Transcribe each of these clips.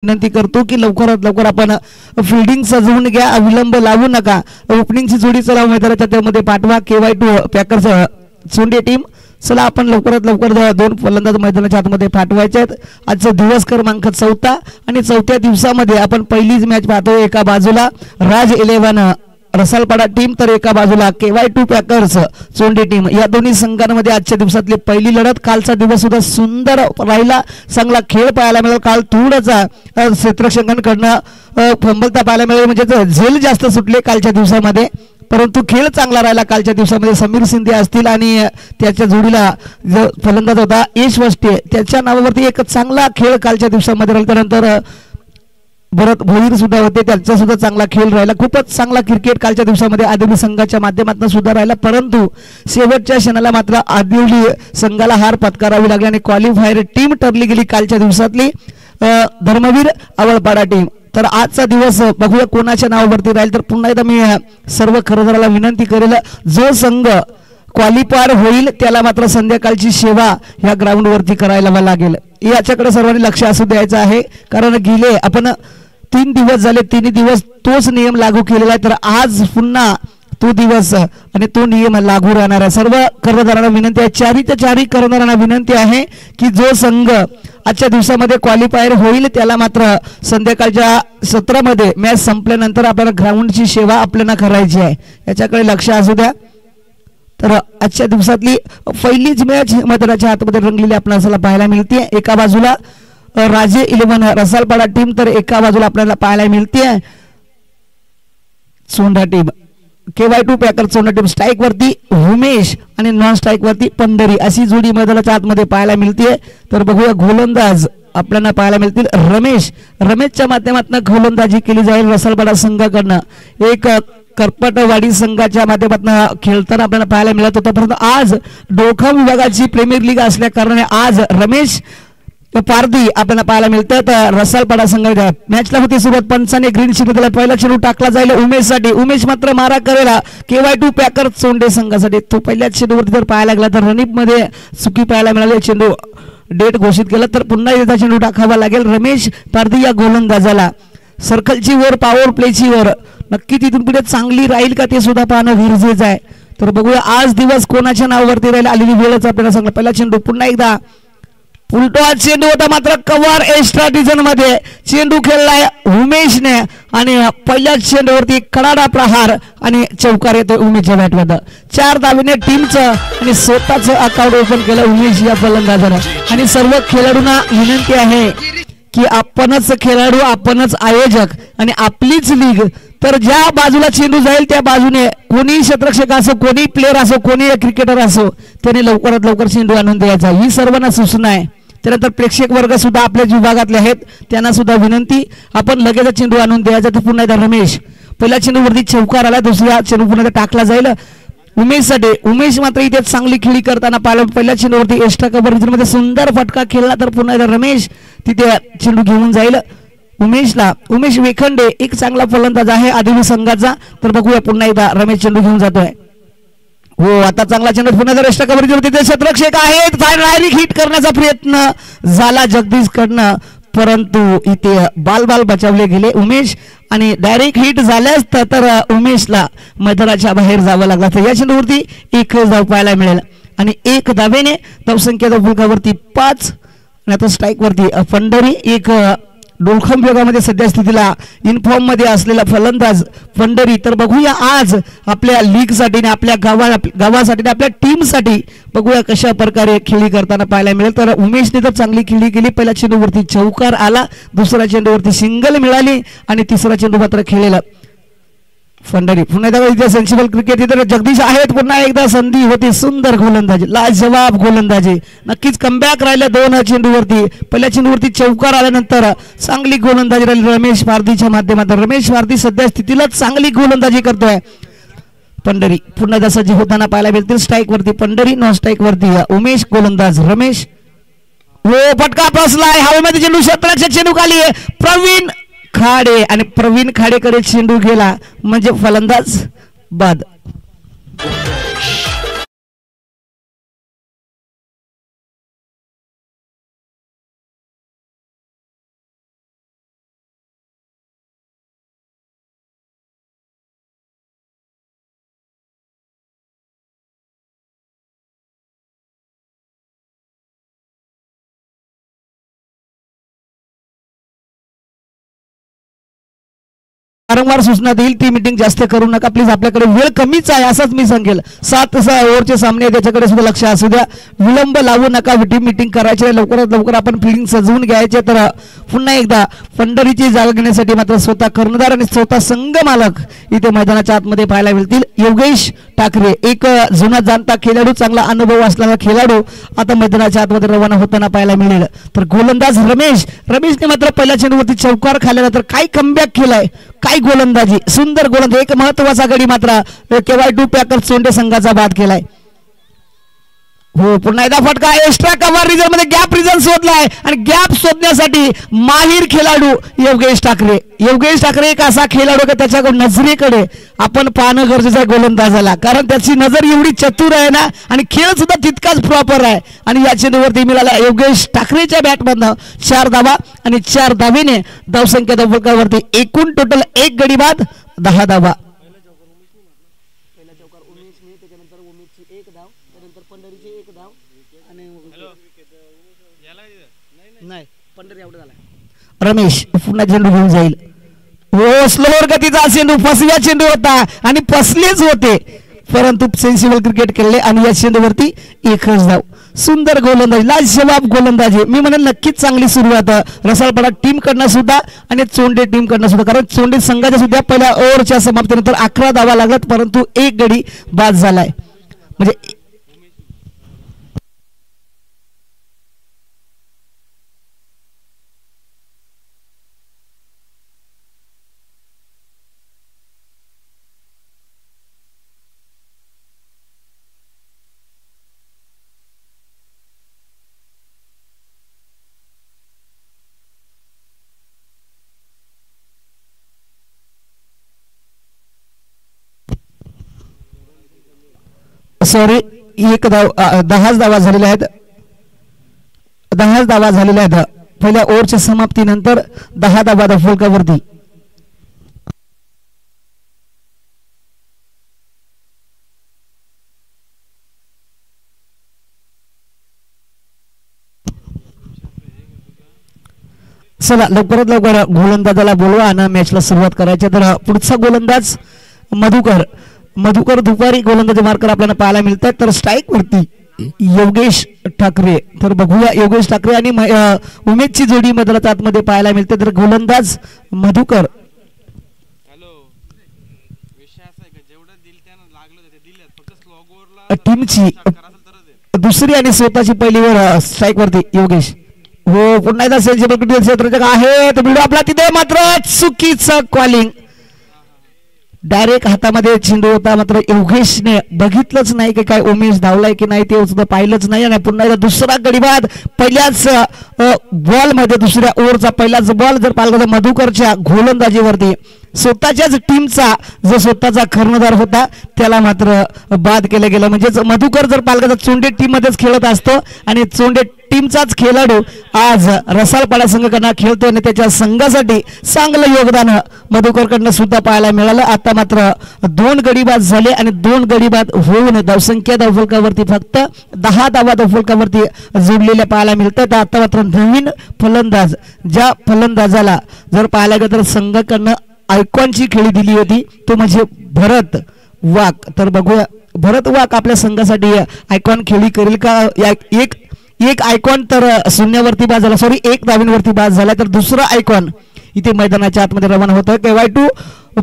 विनंती करतो की लवकरात लवकर आपण फिल्डिंग सजवून घ्या, विलंब लावू नका. ओपनिंगची जोडी चला मैदानाच्या त्यामध्ये पाठवा. KY2 पॅकर्स सोंडे टीम चला आपण लवकरात लवकर दोन फलंदाज मैदानाच्या आतमध्ये पाठवायचे आहेत. आजचा दिवस क्रमांक 4 आणि 4थ्या दिवसामध्ये आपण पहिलीच मॅच पाहतो. एका बाजूला राज 11 रसालपाडा टीम तर एका बाजूला KY2 पॅकर्स सोंडे टीम. या दोन्ही संघांमध्ये आजच्या दिवसातली पहिली लढत. कालचा दिवस सुद्धा सुंदर राहिला, चांगला खेळ पाहायला मिळाला. काल थोडासा क्षेत्ररक्षकांकडनं फंबलता पाहायला मिळाला, म्हणजे झेल जास्त सुटले कालच्या दिवसामध्ये, परंतु खेळ चांगला राहिला कालच्या दिवसामध्ये. समीर शिंदे असतील आणि त्याच्या जोडीला जो फलंदाज होता यश वष्टे त्याच्या नावावरती एक चांगला खेळ कालच्या दिवसामध्ये राहिला. त्यानंतर भरत भोईर सुद्धा होते, त्यांचा सुद्धा चांगला खेळ राहिला. खूपच चांगला क्रिकेट कालच्या दिवसामध्ये आदिवली संघाच्या माध्यमातून सुद्धा राहिला, परंतु शेवटच्या क्षणाला मात्र आदिवली संघाला हार पत्करावी लागली आणि क्वालिफायर टीम ठरली गेली कालच्या दिवसातली धर्मवीर आवळपाडा टीम. तर आजचा दिवस बघूया कोणाच्या नावावरती राहील. तर पुन्हा एकदा मी सर्व खरेदीदाराला विनंती करेल, जो संघ क्वालिफायर होईल त्याला मात्र संध्याकाळची सेवा ह्या ग्राउंडवरती करायला लागेल. याच्याकडे सर्वांनी लक्ष असू द्यायचं आहे, कारण गेले आपण 3 दिवस झाले, 3 दिवस तोच नियम लागू केलेला आहे. तर आज पुन्हा तो दिवस आणि तो नियम लागू राहणार आहे. सर्व कर्णधारांना विनंती आहे, चारी कर्णधारांना विनंती आहे की जो संघ आजच्या दिवसामध्ये क्वालिफायर होईल त्याला मात्र संध्याकाळच्या सत्रामध्ये मॅच संपल्यानंतर आपल्याला ग्राउंडची सेवा आपल्याला करायची आहे, याच्याकडे लक्ष असू द्या. तर आजच्या दिवसातली पहिलीच मॅच मैदानाच्या आतमध्ये रंगलेली आपल्याला पाहायला मिळते. एका बाजूला राजे 11 रसालपाडा टीम तर एका बाजूला आपल्याला पाहायला मिळते सोंडा टीम. KY2 पॅकर सोंडा टीम स्ट्राईक वरती उमेश आणि नॉन स्ट्राईक वरती पंढरी अशी जोडी मैदानाच्या आतमध्ये पाहायला मिळते. तर बघूया गोलंदाज आपल्याला पाहायला मिळतील रमेशच्या माध्यमातून गोलंदाजी केली जाईल रसालपाडा संघाकडनं. एक करपटवाडी संघाच्या माध्यमातून खेळताना आपल्याला पाहायला मिळत होतं, परंतु आज डोखम विभागाची प्रीमियर लीग असल्या कारणाने आज रमेश पारधी आपल्याला पाहायला मिळतात. रसालपाडा संघाच्या मॅचला होती सुरुवात, पंचाने ग्रीन शीट दिला. पहिला चेंडू टाकला जाईल उमेशसाठी, उमेश मात्र मारा करेला KY2 पॅकर सोंडे संघासाठी. तो पहिल्याच चेंडूवरती जर पाहायला गेला तर रनिप मध्ये चुकी पाहायला मिळाली. चेंडू डेट घोषित केला, तर पुन्हा एकदा चेंडू टाकावा लागेल रमेश पारधी या गोलंदाजाला. सर्कलची वर पॉवर प्लेची वर नक्की तिथून पुढे चांगली राहील का ते सुद्धा पाहणं गरजेचं आहे. तर बघूया आज दिवस कोणाच्या नावावरती राहील, आलेली वेळच आपल्याला सांगला. पहिला चेंडू पुन्हा एकदा उलटा चेंडू होता, मात्र कव्हर एक्स्ट्रा डिझन मध्ये चेंडू खेळलाय उमेशने आणि पहिल्याच चेंडूवरती कडाडा प्रहार आणि चौकार येतो उमेशच्या बॅटमध्ये. 4 धावेने टीमचं आणि स्वतःचं अकाउंट ओपन केलं उमेश या फलंदाजानं. आणि सर्व खेळाडूंना विनंती आहे की आपणच खेळाडू, आपणच आयोजक आणि आपलीच लीग. तर ज्या बाजूला चेंडू जाईल त्या बाजूने कोणी क्षेत्ररक्षक असो, कोणी प्लेअर असो, कोणी क्रिकेटर असो, त्याने लवकरात लवकर चेंडू आणून द्यायचा, ही सर्वांना सूचना आहे. त्यानंतर प्रेक्षक वर्ग सुद्धा आपल्या विभागातले आहेत, त्यांना सुद्धा विनंती आपण लगेच चेंडू आणून द्यायचा. तर पुन्हा एकदा रमेश पहिल्या चेंडूवरती चौकार आला, दुसऱ्या चेंडू पुन्हा टाकला जाईल उमेशसाठी. उमेश मात्र इथे चांगली खेळी करताना पाहिलं. पहिल्या चेंडूवरती एक्स्ट्रा कव्हर मध्ये सुंदर फटका खेळला, तर पुन्हा एकदा रमेश तिथे चेंडू घेऊन जाईल उमेशला. उमेश वेखंडे एक चांगला फलंदाज आहे आदिवासी संघाचा. तर बघूया पुन्हा एकदा रमेश चेंडू घेऊन जातोय. हो, आता चांगला चेंडू पुन्हा एकदा एक्स्ट्रा कव्हर तिथे क्षेत्ररक्षक आहेत, डायरेक्ट हिट करण्याचा प्रयत्न झाला जगदीश कडनं, परंतु इथे बाल बचावले गेले उमेश आणि डायरेक्ट हिट झाल्यास तर उमेशला मैदानाच्या बाहेर जावं लागलं. तर या चेंडूवरती 1 धाव पाहायला मिळेल आणि 1 धावेने धावसंख्या फुलकावरती 5 आणि आता स्ट्राईक वरती पंढरी. एक डोळखम विभागामध्ये सध्या स्थितीला इनफॉर्म मध्ये असलेला फलंदाज पंढरी. तर बघूया आज आपल्या लीग साठी, आपल्या गावासाठी, आपल्या टीम साठी बघूया कशा प्रकारे खेळी करताना पाहायला मिळेल. तर उमेशने तर चांगली खेळी केली, पहिल्या चेंडूवरती चौकार आला, दुसऱ्या चेंडूवरती सिंगल मिळाली आणि तिसरा चेंडू मात्र खेळलेला फंडरी. पुन्हा एकदा इथे सेन्सिबल क्रिकेट इथे जगदीश आहेत, पुन्हा एकदा संधी होती, सुंदर गोलंदाजी, लाजवाब गोलंदाजी, नक्कीच कमबॅक राहिल्या 2 चेंडूवरती. पहिल्या चेंडूवरती चौकार आल्यानंतर चांगली गोलंदाजी राहिली रमेश पारधीच्या माध्यमातून. रमेश पारधी सध्या स्थितीला चांगली गोलंदाजी करतोय. पंढरी पुन्हा एकदा सज्ज होताना पाहायला मिळतील. स्ट्राईक वरती पंढरी, नॉन स्ट्राईक वरती उमेश, गोलंदाज रमेश. हो, फटका बसलाय हवेमध्ये, चेंडू क्षेत्ररक्षक चेंडू खाली प्रवीण खाडे आणि प्रवीण खाडेकडे चेंडू गेला म्हणजे फलंदाज बाद. वारंवार सूचना देईल ती मीटिंग जास्त करू नका प्लीज. आपल्याकडे वेळ कमीच आहे असंच मी सांगेल. 7 ओव्हरचे सामने त्याच्याकडे सुद्धा लक्ष असू द्या. विलंब लावू नका. टीम मीटिंग करायची लवकरात लवकर आपण फिल्डिंग सजवून घ्यायचे. तर पुन्हा एकदा पंढरीची जागा घेण्यासाठी मात्र स्वतः कर्णधार आणि स्वतः संघ मालक इथे मैदानाच्या आतमध्ये पाहायला मिळतील. योगेश ठाकरे एक जुना जाणता खेळाडू, चांगला अनुभव असलेला खेळाडू आता मैदानाच्या आतमध्ये रवाना होताना पाहायला मिळेल. तर गोलंदाज रमेशने मात्र पहिल्या चेंडूवरती चौकार खाल्ला तर काय कमबॅक केलाय, काय गोलंदाजी, सुंदर गोलंदाजी. एक महत्वाचा गडी मात्र KY2 पॅकर्स सोंडे संघाचा बाद केलाय. हो पुन्हा एकदा फटका. एक्स्ट्रा कव्हर रिझन मध्ये गॅप रिझन शोधलाय आणि गॅप शोधण्यासाठी माहिर खेळाडू योगेश ठाकरे एक असा खेळाडू की त्याच्या नजरेकडे आपण पाहणं गरजेचं आहे गोलंदाजाला, कारण त्याची नजर एवढी चतुर आहे ना आणि खेळ सुद्धा तितकाच प्रॉपर आहे. आणि या चेंडूवरती मिळाला योगेश ठाकरेच्या बॅटमधनं 4 धावा आणि 4 धावेने धावसंख्या धावफलकावरती एकूण टोटल 1 गडी बाद 10 धावा. रमेश पुन्हा चेंडू घेऊन जाईल. हो स्लोअर गतीचा चेंडू, फसव्या चेंडू होता आणि फसलेच होते परंतु सेन्सिबल क्रिकेट खेळले आणि या चेंडूवरती एकच धाव. सुंदर गोलंदाजी, लाजवाब गोलंदाजी. मी म्हणेन नक्कीच चांगली सुरुवात रसाळपाडा टीम कडनं सुद्धा आणि चोंडे टीम कडनं सुद्धा, कारण चोंडे संघाच्या सुद्धा पहिल्या ओव्हरच्या समाप्तीनंतर 11 धावा लागत परंतु 1 गडी बाद झालाय. म्हणजे सॉरी 10 धावा झालेल्या आहेत. 10 धावा झालेल्या आहेत पहिल्या ओव्हरच्या समाप्तीनंतर. 10 धावा धावफलकावरती. चला लवकरात लवकर गोलंदाजाला बोलवा आणि मॅचला सुरुवात करायची. तर पुढचा गोलंदाज मधुकर दुपारी गोलंदाजी मार्कर आपल्याला पाहायला मिळतात. तर स्ट्राईक वरती योगेश ठाकरे. तर बघूया योगेश ठाकरे आणि उमेशची जोडी मैदानाच्या आतमध्ये पाहायला मिळते. तर गोलंदाज मधुकर. टीमची दुसरी आणि स्वतःची पहिली वर स्ट्राईक वरती योगेश. हो पुन्हा एकदा सेन्सिबल क्षेत्र आहे तर आपला तिथे मात्र चुकीचं कॉलिंग. डायरेक्ट हातामध्ये चेंडू होता मात्र योगेशने बघितलंच नाही की काय उमेश धावलाय की नाही ते सुद्धा पाहिलंच नाही. आणि पुन्हा एकदा दुसरा गडीबाद पहिल्याच बॉल मध्ये, दुसऱ्या ओव्हरचा पहिलाच बॉल जर पाहिला मधुकरच्या गोलंदाजीवरती स्वतःच्याच टीमचा जो स्वतःचा कर्णधार होता त्याला मात्र बाद केलं गेलं. म्हणजेच मधुकर जर पालघर चोंडे टीम मध्येच खेळत असतो आणि चोंडे टीमचाच खेळाडू आज रसाळपाडा संघाकडनं खेळतो आणि त्याच्या संघासाठी चांगलं योगदान मधुकरकडनं सुद्धा पाहायला मिळालं. आता मात्र 2 गडी बाद झाले आणि 2 गडी बाद होऊन धावसंख्या धावफलकावरती फक्त 10 धावा धावफलकावरती जोडलेल्या पाहायला मिळतात. आता मात्र नवीन फलंदाज, ज्या फलंदाजाला जर पाहायला गेलं तर संघाकडनं आयकॉनची खेळी दिली होती तो म्हणजे भरत वाघ. तर बघूया भरत वाघ आपल्या संघासाठी आयकॉन खेळी करेल का. एक आयकॉन तर शून्यावरती बाद झाला, सॉरी 1 धावांवरती बाद झाला. तर दुसरा आयकॉन इथे मैदानाच्या आतमध्ये रवाना होतोय. KY2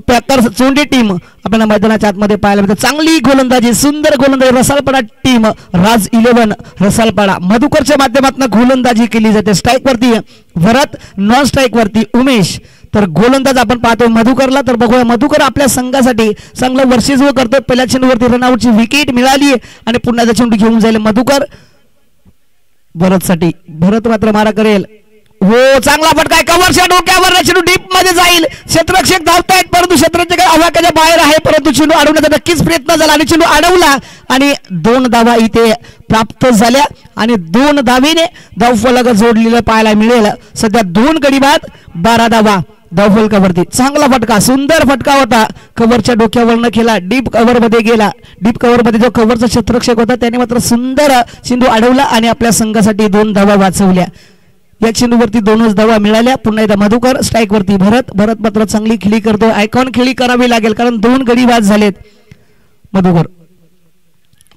पॅकर्स चोंडे टीम आपल्याला मैदानाच्या आतमध्ये पाहायला मिळते. चांगली गोलंदाजी, सुंदर गोलंदाजी रसाळपाडा टीम, राज 11 रसाळपाडा. मधुकरच्या माध्यमातून गोलंदाजी केली जाते. स्ट्राईक वरती भरत, नॉन स्ट्राईक वरती उमेश. तर गोलंदाज आपण पाहतो मधुकरला. तर बघूया मधुकर आपल्या संघासाठी चांगलं वर्चस्व करतो. पहिल्या चेंडूवरती रनआउटची विकेट मिळाली आणि पुन्हा चेंडू घेऊन जाईल मधुकर भरतसाठी. भरत मात्र मारा करेल. हो चांगला फटका, कव्हरच्या डोक्यावर चेंडू डीप मध्ये जाईल. क्षेत्ररक्षक धावतायत परंतु क्षेत्राच्या आवाक्याच्या बाहेर आहे परंतु चेंडू अडवण्याचा नक्कीच प्रयत्न झाला आणि चेंडू अडवला आणि 2 धावा इथे प्राप्त झाल्या आणि 2 धावेने धावफलक जोडलेलं पाहायला मिळेल. सध्या 2 गडी बाद 12 धावा धावफलकावरती. चांगला फटका, सुंदर फटका होता. कव्हरच्या डोक्यावरनं खेळला, डीप कव्हर मध्ये गेला. डीप कव्हर मध्ये जो कव्हरचा क्षेत्ररक्षक होता त्याने मात्र सुंदर चेंडू अडवला आणि आपल्या संघासाठी 2 धावा वाचवल्या. या चेंडूवरती 2च धावा मिळाल्या. पुन्हा एकदा मधुकर स्ट्राईक वरती. भरत मात्र चांगली खेळी करतोय. आयकॉन खेळी करावी लागेल कारण 2 गडी बाद झालेत. मधुकर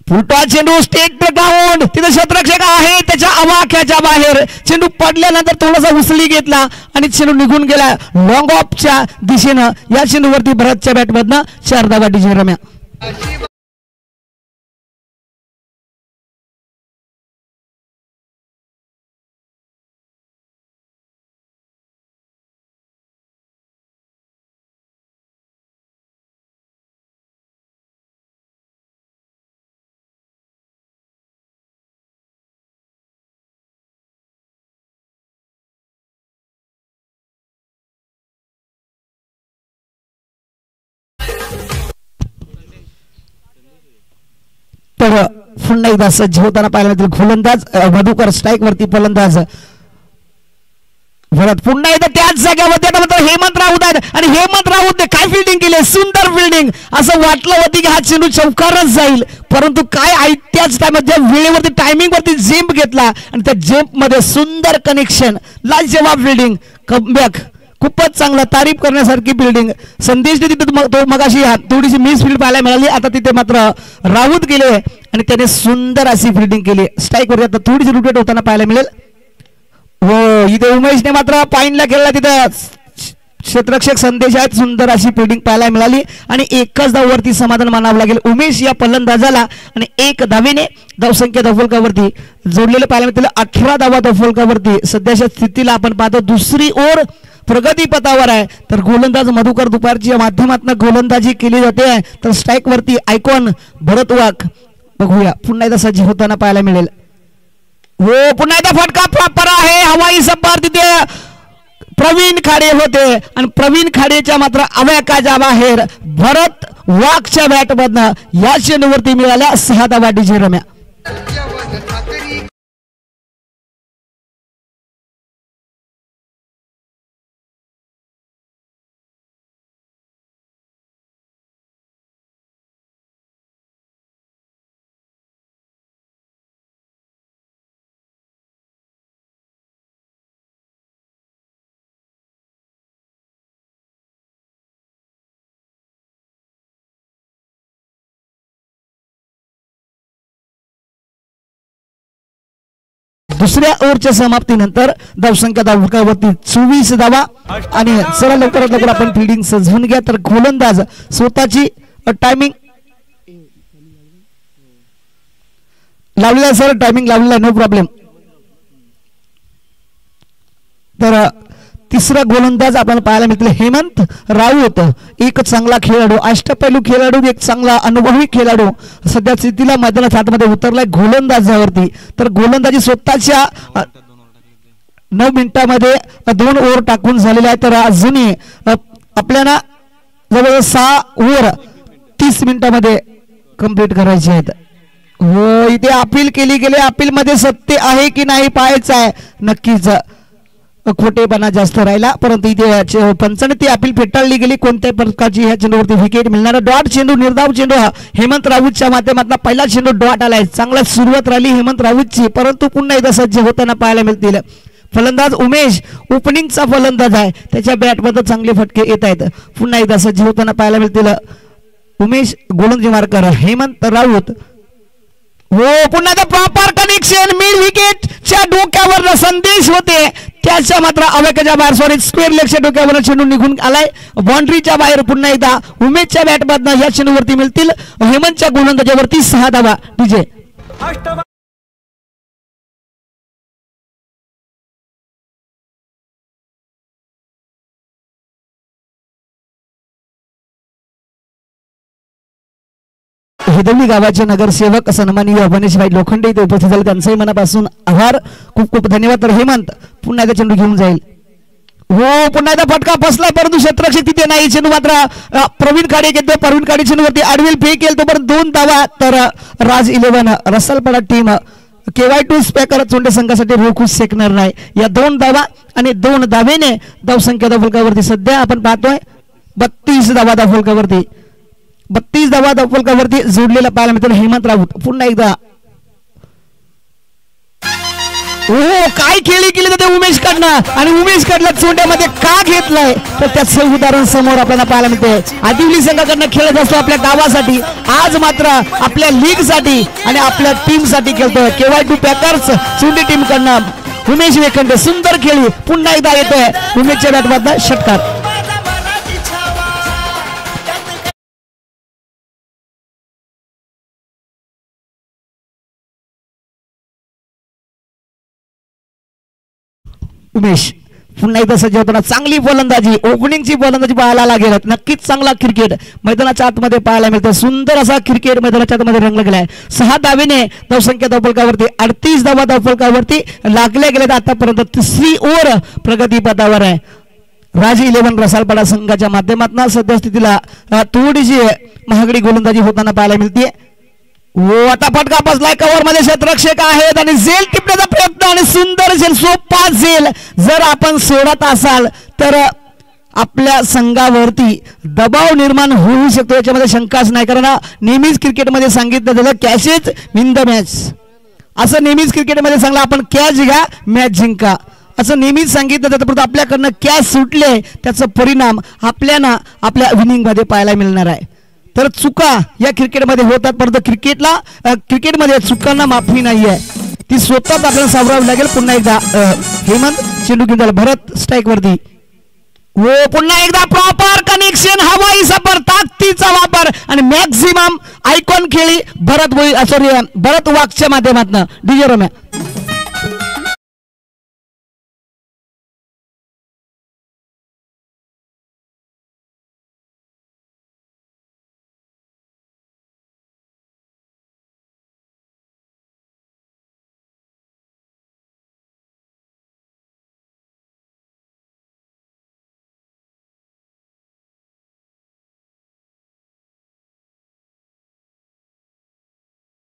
फुलटॉस चेंडू स्टेट ग्राउंड. तिथे क्षेत्ररक्षक आहे त्याच्या आवाक्याच्या बाहेर. चेंडू पडल्यानंतर थोडासा उसळी घेतला आणि चेंडू निघून गेला लॉंग ऑफच्या दिशेनं. या चेंडूवरती भरतच्या बॅटमधनं 4 धावा डीजे रम्या. तर पुन्हा एकदा सज्ज होताना पाहायला मिळतील गोलंदाज मधुकर स्ट्राईक वरती. फलंदाज भरत. पुन्हा एकदा त्याच जागेवरती आता मात्र हेमंत राऊत आहेत आणि हेमंत राऊत काय फिल्डिंग केली. सुंदर फिल्डिंग. असं वाटलं होतं की हा चेंडू चौकारच जाईल परंतु काय त्याच टाइममध्ये वेळेवरती टायमिंग वरती जेम्प घेतला आणि त्या जेम्प मध्ये सुंदर कनेक्शन. लाजवाब फिल्डिंग. कमबॅक खूपच चांगला. तारीफ करण्यासारखी फिल्डिंग. संदेशने तिथे मगाशी थोडीशी मिस फील्ड पाहायला मिळाली. आता तिथे मात्र राऊत गेले आणि त्याने सुंदर अशी फिल्डिंग केली. स्ट्राईक वरती आता थोडीशी रोटेट होताना पाहायला मिळेल. हो इथे उमेशने मात्र पॉइंटला खेळला. तिथं क्षेत्ररक्षक संदेश आहेत. सुंदर अशी फिल्डिंग पाहायला मिळाली आणि एकच धाववरती समाधान मानावं लागेल उमेश या फलंदाजाला. आणि 1 धावेने धावसंख्या धावफलकावरती जोडलेलं पाहायला मिळतील. 18 धावा धावफलकावरती. सध्याच्या स्थितीला आपण पाहतो दुसरी ओव्हर प्रगतीपथावर आहे. तर गोलंदाज मधुकर दुपारच्या माध्यमातून गोलंदाजी केली जाते. तर स्ट्राईक वरती आयकॉन भरत वाघ. बघूया पुन्हा एकदा सज्ज होताना पाहायला मिळेल. हो पुन्हा एकदा फटका प्रॉपर आहे. हवाई सप्पार तिथे प्रवीण खाडे होते आणि प्रवीण खाडेच्या मात्र आवाक्याच्या बाहेर भरत वाघच्या बॅटमधनं या चेंडूवरती मिळाल्या 6 धावा डीजे रम्या. दुसऱ्या ओव्हरच्या समाप्तीनंतर धावसंख्या धावफलकावरती 24 धावा. आणि चला लवकरात लवकर आपण फिल्डिंग सजवून घ्या. तर गोलंदाज स्वतःची टायमिंग लावलेला आहे सर. टायमिंग लावलेला आहे नो प्रॉब्लेम. तर तिसरा गोलंदाज आपल्याला पाहायला मिळतील हेमंत राऊत. एक चांगला खेळाडू अष्टपैलू खेळाडू. एक चांगला अनुभवी खेळाडू. सध्या स्थितीला मैदानात हातमध्ये उतरलाय गोलंदाजावरती. तर गोलंदाजी स्वतःच्या 9 मिनिटांमध्ये 2 ओव्हर टाकून झालेले आहे. तर अजूनही आपल्याला जवळ 6 ओव्हर 30 मिनिटांमध्ये कंप्लीट करायचे आहेत. हो इथे अपील केली गेली. अपील मध्ये सत्य आहे की नाही पाहायचं आहे. नक्कीच खोटेपणा जास्त राहिला परंतु इथे पंचाने ती अपील फेटाळली गेली. कोणत्याही प्रकारची ह्या चेंडूवरती विकेट मिळणार. डॉट चेंडू निर्धाव चेंडू हा हेमंत राऊतच्या माध्यमातून पहिला चेंडू डॉट आलाय. चांगला सुरुवात राहिली हेमंत राऊतची परंतु पुन्हा एकदा सज्ज होताना पाहायला मिळतील. फलंदाज उमेश ओपनिंगचा फलंदाज आहे. त्याच्या बॅटमध्ये चांगले फटके येत आहेत. पुन्हा एकदा सज्ज होताना पाहायला मिळतील उमेश. गोलंदाजी मार्कर हेमंत राऊत. हो पुन्हा एकदा प्रॉपर कनेक्शन. मिड विकेटच्या डोक्यावर संदेश होते त्याच्या मात्र आवाक्याच्या बाहेर सॉरी स्क्वेअर लेगच्या डोक्यावर चेंडू निघून आलाय बाउंड्रीच्या बाहेर. पुन्हा एकदा उमेशच्या बॅटमधनं या चेंडूवरती मिळतील हेमंतच्या गोलंदाजावरती 6 धावा डीजे. हिदवली गावाचे नगरसेवक सन्माननीय गणेशभाई लोखंडे इथे उपस्थित झाले. त्यांचंही मनापासून आभार. खूप खूप धन्यवाद. तर हेमंत पुन्हा एकदा चेंडू घेऊन जाईल. हो पुन्हा एकदा फटका बसलाय परंतु क्षेत्ररक्षक तिथे नाही. चेंडू मात्र प्रवीण खाडे घेतो. प्रवीण खाडे चेंडूवरती आडवेल फेक केल तोपर्यंत 2 धावा. तर राज 11 रसलपाडा टीम KY2 स्पॅकर चोंडे संघासाठी रोखूच शकणार नाही. या 2 धावा आणि 2 धावेने धावसंख्या धावफलकावरती सध्या आपण पाहतोय 32 धावा धावफलकावरती. 32 धावा धावफलकावरती जोडलेला पाहायला मिळतो हेमंत राऊत. पुन्हा एकदा हो काय खेळी केली तर उमेश कडनं आणि उमेश कडला चोंड्यामध्ये का घेतलाय तर त्याचं उदाहरण समोर आपल्याला पाहायला मिळते. आदिवली संघाकडनं खेळत असतो आपल्या गावासाठी, आज मात्र आपल्या लीग साठी आणि आपल्या टीम साठी खेळतोय. KY2 पॅकर्स चुंडी टीम कडनं उमेश वेखंडे सुंदर खेळी पुन्हा एकदा येतोय उमेशच्या बॅटमधनं षटकार. उमेश पुन्हा एकदा सज्ज होताना चांगली गोलंदाजी, ओपनिंगची गोलंदाजी पाहायला लागेल. नक्कीच चांगला क्रिकेट मैदानाच्या आतमध्ये पाहायला मिळतं. सुंदर असा क्रिकेट मैदानाच्या आतमध्ये रंगला गेलाय. 6 धावेने धावसंख्या धावफलकावरती 38 धावा धावफलकावरती लागल्या गेल्या. आतापर्यंत तिसरी ओव्हर प्रगतीपथावर आहे. राज 11 रसालपाडा संघाच्या माध्यमातून सध्या स्थितीला थोडीशी महागडी गोलंदाजी होताना पाहायला मिळते. आता फटका बसलाय कव्हर मध्ये क्षेत्ररक्षक आहेत आणि झेल टिपण्याचा प्रयत्न आणि सुंदर झेल, सोपा झेल जर आपण सोडत असाल तर आपल्या संघावरती दबाव निर्माण होऊ शकतो याच्यामध्ये शंकाच नाही. कारण नेहमीच क्रिकेटमध्ये सांगितलं जातं कॅचेस विन द मॅच, असं नेहमीच क्रिकेटमध्ये सांगलं आपण कॅच घ्या मॅच जिंका असं नेहमीच सांगितलं जातं. परंतु आपल्याकडनं कॅच सुटले त्याचा परिणाम आपल्याला आपल्या विनिंग मध्ये पाहायला मिळणार आहे. तर चुका या क्रिकेटमध्ये होतात परंतु क्रिकेटमध्ये चुकांना माफी नाही आहे, ती स्वतःच आपल्याला सावरावी लागेल. पुन्हा एकदा हेमंत चेंडू घेऊन झाला भरत स्ट्राईक वरती. हो पुन्हा एकदा प्रॉपर कनेक्शन, हवाई सफर, ताकदीचा वापर आणि मॅक्झिमम आयकॉन खेळी भरत वाघच्या माध्यमातून डीजे रम्या.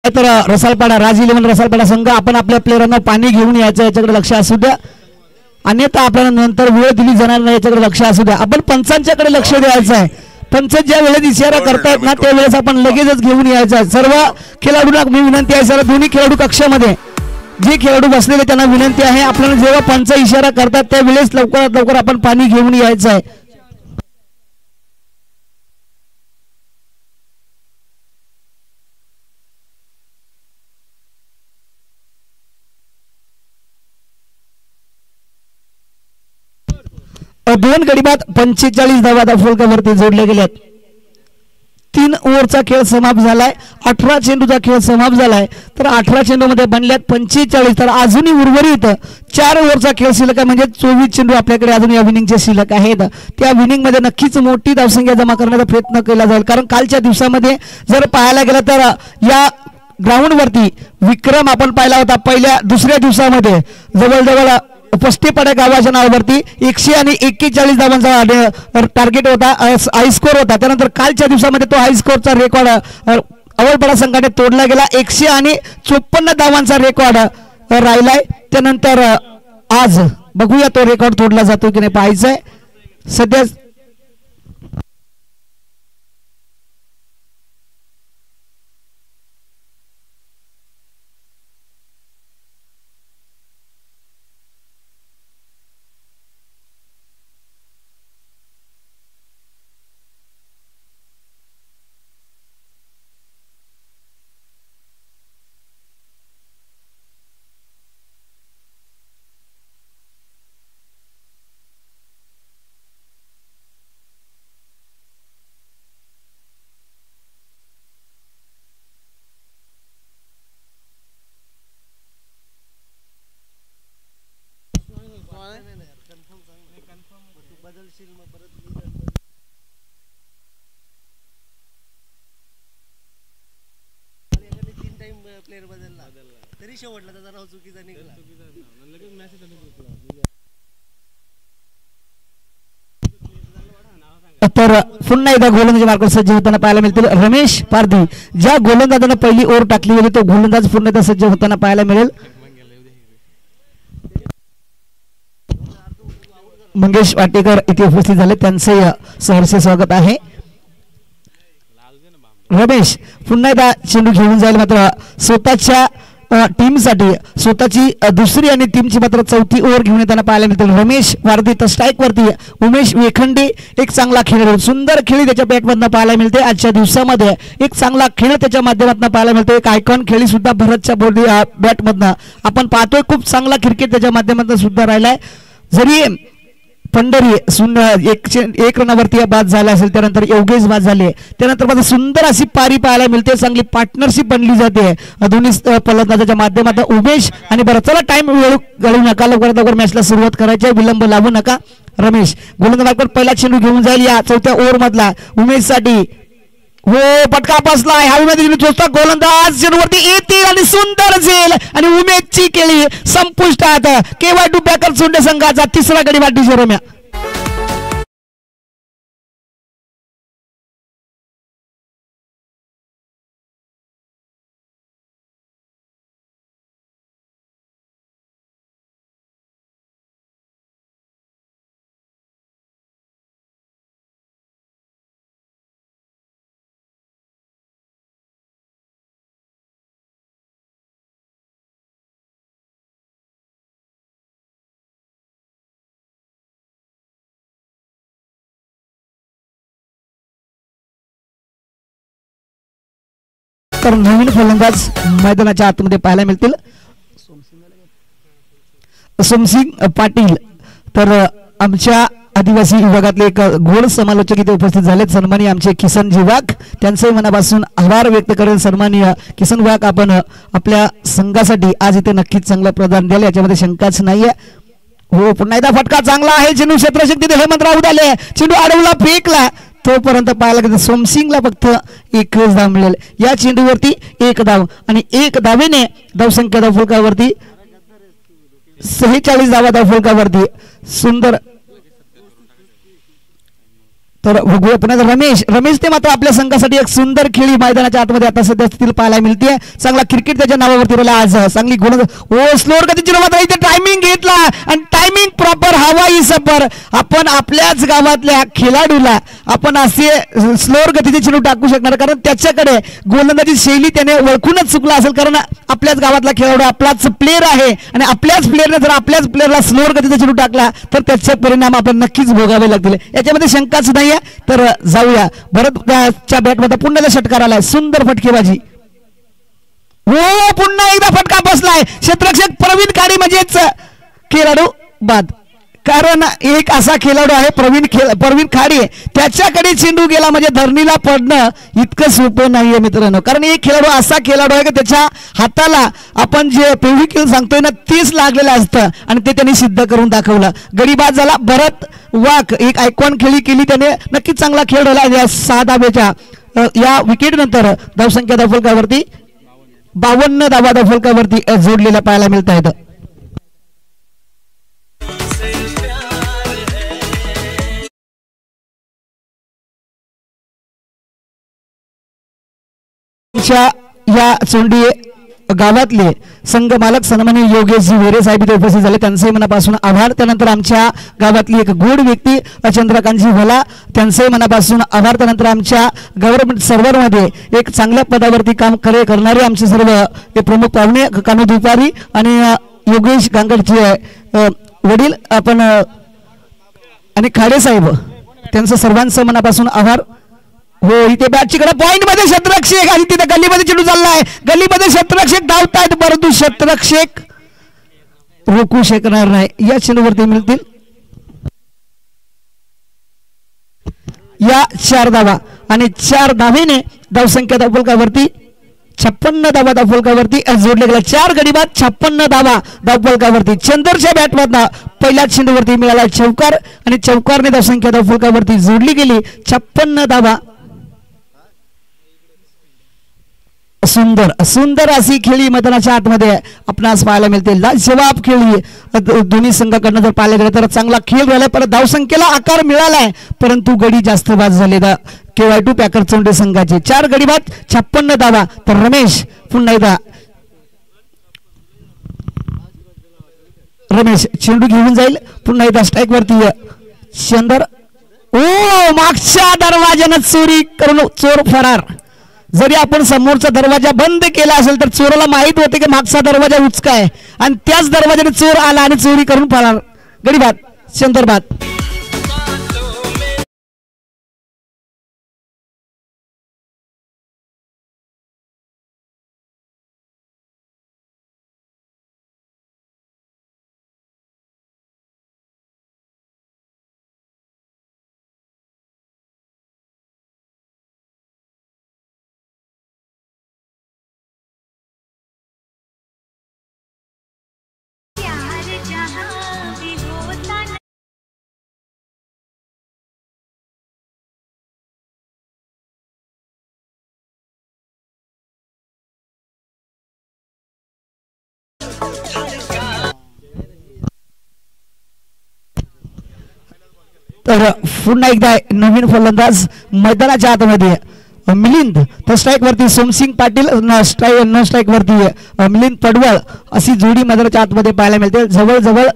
तर रसालपाडा राज 11 रसालपाडा संघ आपण आपल्या प्लेयरांना पाणी घेऊन यायचं याच्याकडे लक्ष असू द्या, अन्यथा आपल्याला नंतर वेळ दिली जाणार नाही याच्याकडे लक्ष असू द्या. आपण पंचांच्याकडे लक्ष द्यायचं आहे. पंच ज्या वेळेस इशारा करतायत ना त्यावेळेस आपण लगेचच घेऊन यायचं आहे. सर्व खेळाडूंना मी विनंती आहे, सर्व दोन्ही खेळाडू कक्षामध्ये जे खेळाडू बसलेले त्यांना विनंती आहे आपल्याला जेव्हा पंच इशारा करतात त्यावेळेस लवकरात लवकर आपण पाणी घेऊन यायचं आहे. दोन गडी बाद 45 धावा धावफलकावरती जोडले गेल्यात. 3 ओव्हरचा खेळ समाप्त झालाय. 18 चेंडूचा खेळ समाप्त झालाय. तर 18 चेंडू मध्ये बनल्यात 45. तर अजूनही उर्वरित 4 ओव्हरचा खेळ शिल्लक आहे म्हणजे 24 चेंडू आपल्याकडे अजून या विनिंगचे शिल्लक आहेत. त्या विनिंग मध्ये नक्कीच मोठी धावसंख्या जमा करण्याचा प्रयत्न केला जाईल. कारण कालच्या दिवसामध्ये जर पाहायला गेलं तर या ग्राउंड वरती विक्रम आपण पाहिला होता. दुसऱ्या दिवसामध्ये जवळजवळ पष्टीपाड्या गावाच्या नावावरती 100 आणि 41 धावांचा टार्गेट होता, हाय स्कोर होता. त्यानंतर कालच्या दिवसामध्ये तो हाय स्कोरचा रेकॉर्ड अवलपाडा संघाने तोडला गेला. 100 आणि 54 धावांचा रेकॉर्ड राहिलाय. त्यानंतर आज बघूया तो रेकॉर्ड तोडला जातो की नाही पाहायचंय. सध्या प्लेयर बदलला तरी शेवटला त्याचा नाव चुकीचा निघाला. तर पुन्हा एकदा गोलंदाजी मार्ग सज्ज होताना पाहायला मिळतील. रमेश पारधी ज्या गोलंदाजाने पहिली ओव्हर टाकली होती तो गोलंदाज पुन्हा एकदा सज्ज होताना पाहायला मिळेल. मंगेश वाटेकर इथे उपस्थित झाले, त्यांचे सहर्ष स्वागत आहे. रमेश पुन्हा एकदा चेंडू घेऊन जाईल मात्र स्वतःच्या टीमसाठी स्वतःची दुसरी आणि टीमची मात्र चौथी ओव्हर घेऊन येताना पाहायला मिळतील रमेश वारदी. तर स्ट्राईक वरती उमेश वेखंडे, एक चांगला खेळ, सुंदर खेळी त्याच्या बॅटमधनं पाहायला मिळते. आजच्या दिवसामध्ये एक चांगला खेळ त्याच्या माध्यमातून पाहायला मिळतो. एक आयकॉन खेळी सुद्धा भरतच्या बॅटमधनं आपण पाहतोय. खूप चांगला क्रिकेट त्याच्या माध्यमातून सुद्धा राहिलाय. जरी पंढरी एक रनावरती बाद झाला असेल, त्यानंतर योगेश बाद झाले, त्यानंतर माझं सुंदर अशी पारी पाहायला मिळते. चांगली पार्टनरशिप बनली जाते दोन्ही फलंदाजाच्या माध्यमातून. उमेश आणि बरं चला टाइम वेळ घालू नका, लवकर मॅचला सुरुवात करायची आहे, विलंब लावू नका. रमेश गोलंदाज पहिला चेंडू घेऊन जाईल या चौथ्या ओव्हर मधला उमेश साठी. हो पटका बसलाय हवेमध्ये गोलंदाज चेंडूवरती येतील आणि सुंदर झेल आणि उमेशची केळी संपुष्टात. KY2 पॅकर्स सोंडे संघाचा तिसरा गडी वाटीची रम्या. तर नवीन फलंदाज मैदानाच्या आतमध्ये पाहायला मिळतील सोमसिंग पाटील. तर आमच्या आदिवासी विभागातले एक गोड समालोचक इथे उपस्थित झालेत, सन्माननीय आमचे किसन वाघ. त्यांचंही मनापासून आभार व्यक्त करेल. सन्माननीय किसन वाघ, आपण आपल्या संघासाठी आज इथे नक्कीच चांगलं प्रदान द्याल, याच्यामध्ये शंकाच नाहीये. हो पुन्हा एकदा फटका चांगला आहे. चेंडू क्षेत्रशक्ती हेमंत राऊत आले, चेंडू अडवला फेकला, तोपर्यंत पाहायला गेलं सोमसिंगला फक्त एकच धाव मिळेल. या चेंडूवरती एक धाव आणि एक धावेने धावसंख्या धावफलकावरती 46 धावा धावफलकावरती. सुंदर. तर बघूया पुन्हा रमेश ते मात्र आपल्या संघासाठी एक सुंदर खेळी मैदानाच्या आतमध्ये आता सध्या स्थितीला पाहायला मिळते. चांगला क्रिकेट त्याच्या नावावरती राहिला आज. चांगली गुण स्लोअर गतीची मात्र इथे टायमिंग घेतला आणि टायमिंग प्रॉपर हवाई सफर. आपण आपल्याच गावातल्या खेळाडूला आपण असे स्लोअर गतीचे चेंडू टाकू शकणार, कारण त्याच्याकडे गोलंदाजी शैली त्याने ओळखूनच चुकला असेल, कारण आपल्याच गावातला खेळाडू आपलाच प्लेअर आहे आणि आपल्याच प्लेअरने जर आपल्याच प्लेअरला स्लोअर गतीचा चेंडू टाकला तर त्याचे परिणाम आपल्याला नक्कीच भोगावे लागतील, याच्यामध्ये शंकाच नाही. तर जाऊया भरतच्या बॅटमध्ये पुन्हा षटकार आलाय. सुंदर फटकेबाजी. हो पुन्हा एकदा फटका बसलाय. क्षेत्ररक्षक प्रवीण खाडे म्हणजेच खेळाडू बाद, कारण एक असा खेळाडू आहे प्रवीण खाडे, त्याच्याकडे चेंडू गेला म्हणजे धरणीला पडणं इतकं सोपं नाहीये मित्रांनो. कारण एक खेळाडू असा खेळाडू आहे की त्याच्या हाताला आपण जे फेविक्विक सांगतोय ना तेच लागलेलं असतं आणि ते त्यांनी सिद्ध करून दाखवलं. गडी बाद झाला. भरत वाघ एक आयकॉन खेळी केली त्याने, नक्कीच चांगला खेळ झाला. या 6 धावेच्या या विकेट नंतर धावसंख्या धावफलकावरती 52 धावा धावफलकावरती जोडलेल्या पाहायला मिळत आहेत. या चोंडी गावातले संघ मालक सन्माननीय योगेश वेरे साहेब इथे उपस्थित झाले, त्यांचे मनापासून आभार. त्यानंतर आमच्या गावातली एक गोड व्यक्ती चंद्रकांतजी भला, त्यांचे मनापासून आभार. त्यानंतर आमच्या गव्हर्नमेंट सर्व्हरमध्ये एक चांगल्या पदावरती काम करणारे आमचे सर्व प्रमुख पाहुणे कानू दुपारी आणि योगेश गांगडचे वडील आपण आणि खाडे साहेब, त्यांचं सर्वांचं मनापासून आभार. हो इथे बॅटची कडे पॉइंट मध्ये क्षेत्ररक्षक आणि तिथे गल्लीमध्ये चेंडू चाललाय, गल्लीमध्ये क्षेत्ररक्षक धावतायत, परंतु क्षेत्ररक्षक रोखू शकणार नाही. या चेंडूवरती मिळतील या 4 धावा आणि 4 धावेने धावसंख्या धावफलकावरती 56 धावा धावफलकावरती जोडले गेला. 4 गडी बाद 56 धावा धावफलकावरती. चंदरच्या बॅटमधला पहिल्या चेंडूवरती मिळाला चौकार आणि चौकारने धावसंख्या धावफलकावरती जोडली गेली 56 धावा. सुंदर सुंदर अशी खेळी मैदानाच्या आतमध्ये आपणास पाहायला मिळते. लाजवाब खेळी दोन्ही संघाकडनं जर पाहायला गेलं तर चांगला खेळ झालाय. परत धावसंख्येला आकार मिळालाय परंतु गडी जास्त बाद झाले. KY2 पॅकर चोंडे संघाचे 4 गडी बाद 56 धावा. तर रमेश पुन्हा एकदा चेंडू घेऊन जाईल. पुन्हा एकदा स्ट्राईक वरती चंदर. ओ मागच्या दरवाज्यानं चोरी करून चोर फरार. जरी आपण समोरचा दरवाजा बंद केला असेल तर चोराला माहित होते की मागचा दरवाजा उचका आहे आणि त्याच दरवाजाने चोर आला आणि चोरी करून पळाला. गडीबाद शंकरबाद. तर पुन्हा एकदा नवीन फलंदाज मैदानाच्या आतमध्ये मिलिंद तर स्ट्राईक वरती सोमसिंग पाटील न स्ट्राईक वरती मिलिंद पडवळ अशी जोडी मैदानाच्या आतमध्ये पाहायला मिळते. जवळजवळ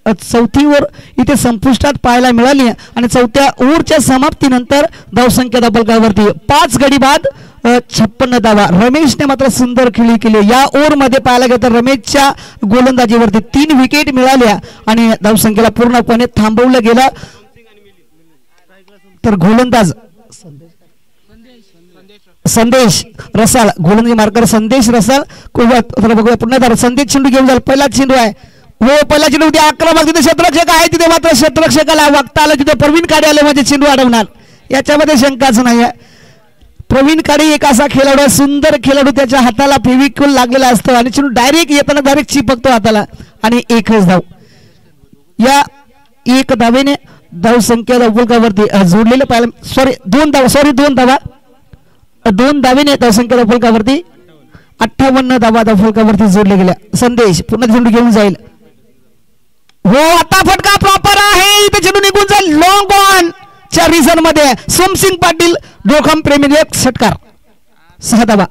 चौथी ओव्हर इथे संपुष्टात पाहायला मिळाली आणि चौथ्या ओव्हरच्या समाप्तीनंतर धावसंख्या दबलकावरती 5 गडी बाद 56 धावा. रमेशने मात्र सुंदर खेळी केली. या ओव्हर मध्ये पाहायला गेलं तर रमेशच्या गोलंदाजीवरती 3 विकेट मिळाल्या आणि धावसंख्येला पूर्णपणे थांबवलं गेलं. तर गोलंदाज संदेश रसाल गोलंदाजी मार्कर संदेश रसाल बघूया पुन्हा संदेश चेंडू घेऊन जाईल. पहिला चेंडू आहे हो पहिला चेंडू होती आक्रमक तिथे क्षेत्ररक्षक आहे तिथे मात्र क्षेत्ररक्षकाला वागता आलं तिथे प्रवीण काडे आले म्हणजे चेंडू अडवणार याच्यामध्ये शंकाच नाही आहे. प्रवीण काडे एक असा खेळाडू आहे सुंदर खेळाडू त्याच्या हाताला फेविक्विल लागलेला असतो आणि चेंडू डायरेक्ट येताना डायरेक्ट चिपकतो हाताला आणि एकच धाव. या एक धावेने धावसंख्या फलकावरती जोडलेलं पाहिलं दोन धावेने धावसंख्या फलकावरती 58 धावा फलकावरती जोडले गेल्या. संदेश पुन्हा चेंडू घेऊन जाईल हो आता फटका प्रॉपर आहे इथे चेंडू निघून जाईल. लॉंग ऑन च्या रिझन मध्ये सोमसिंग पाटील डोखम प्रेमी एक षटकार 6 धावा.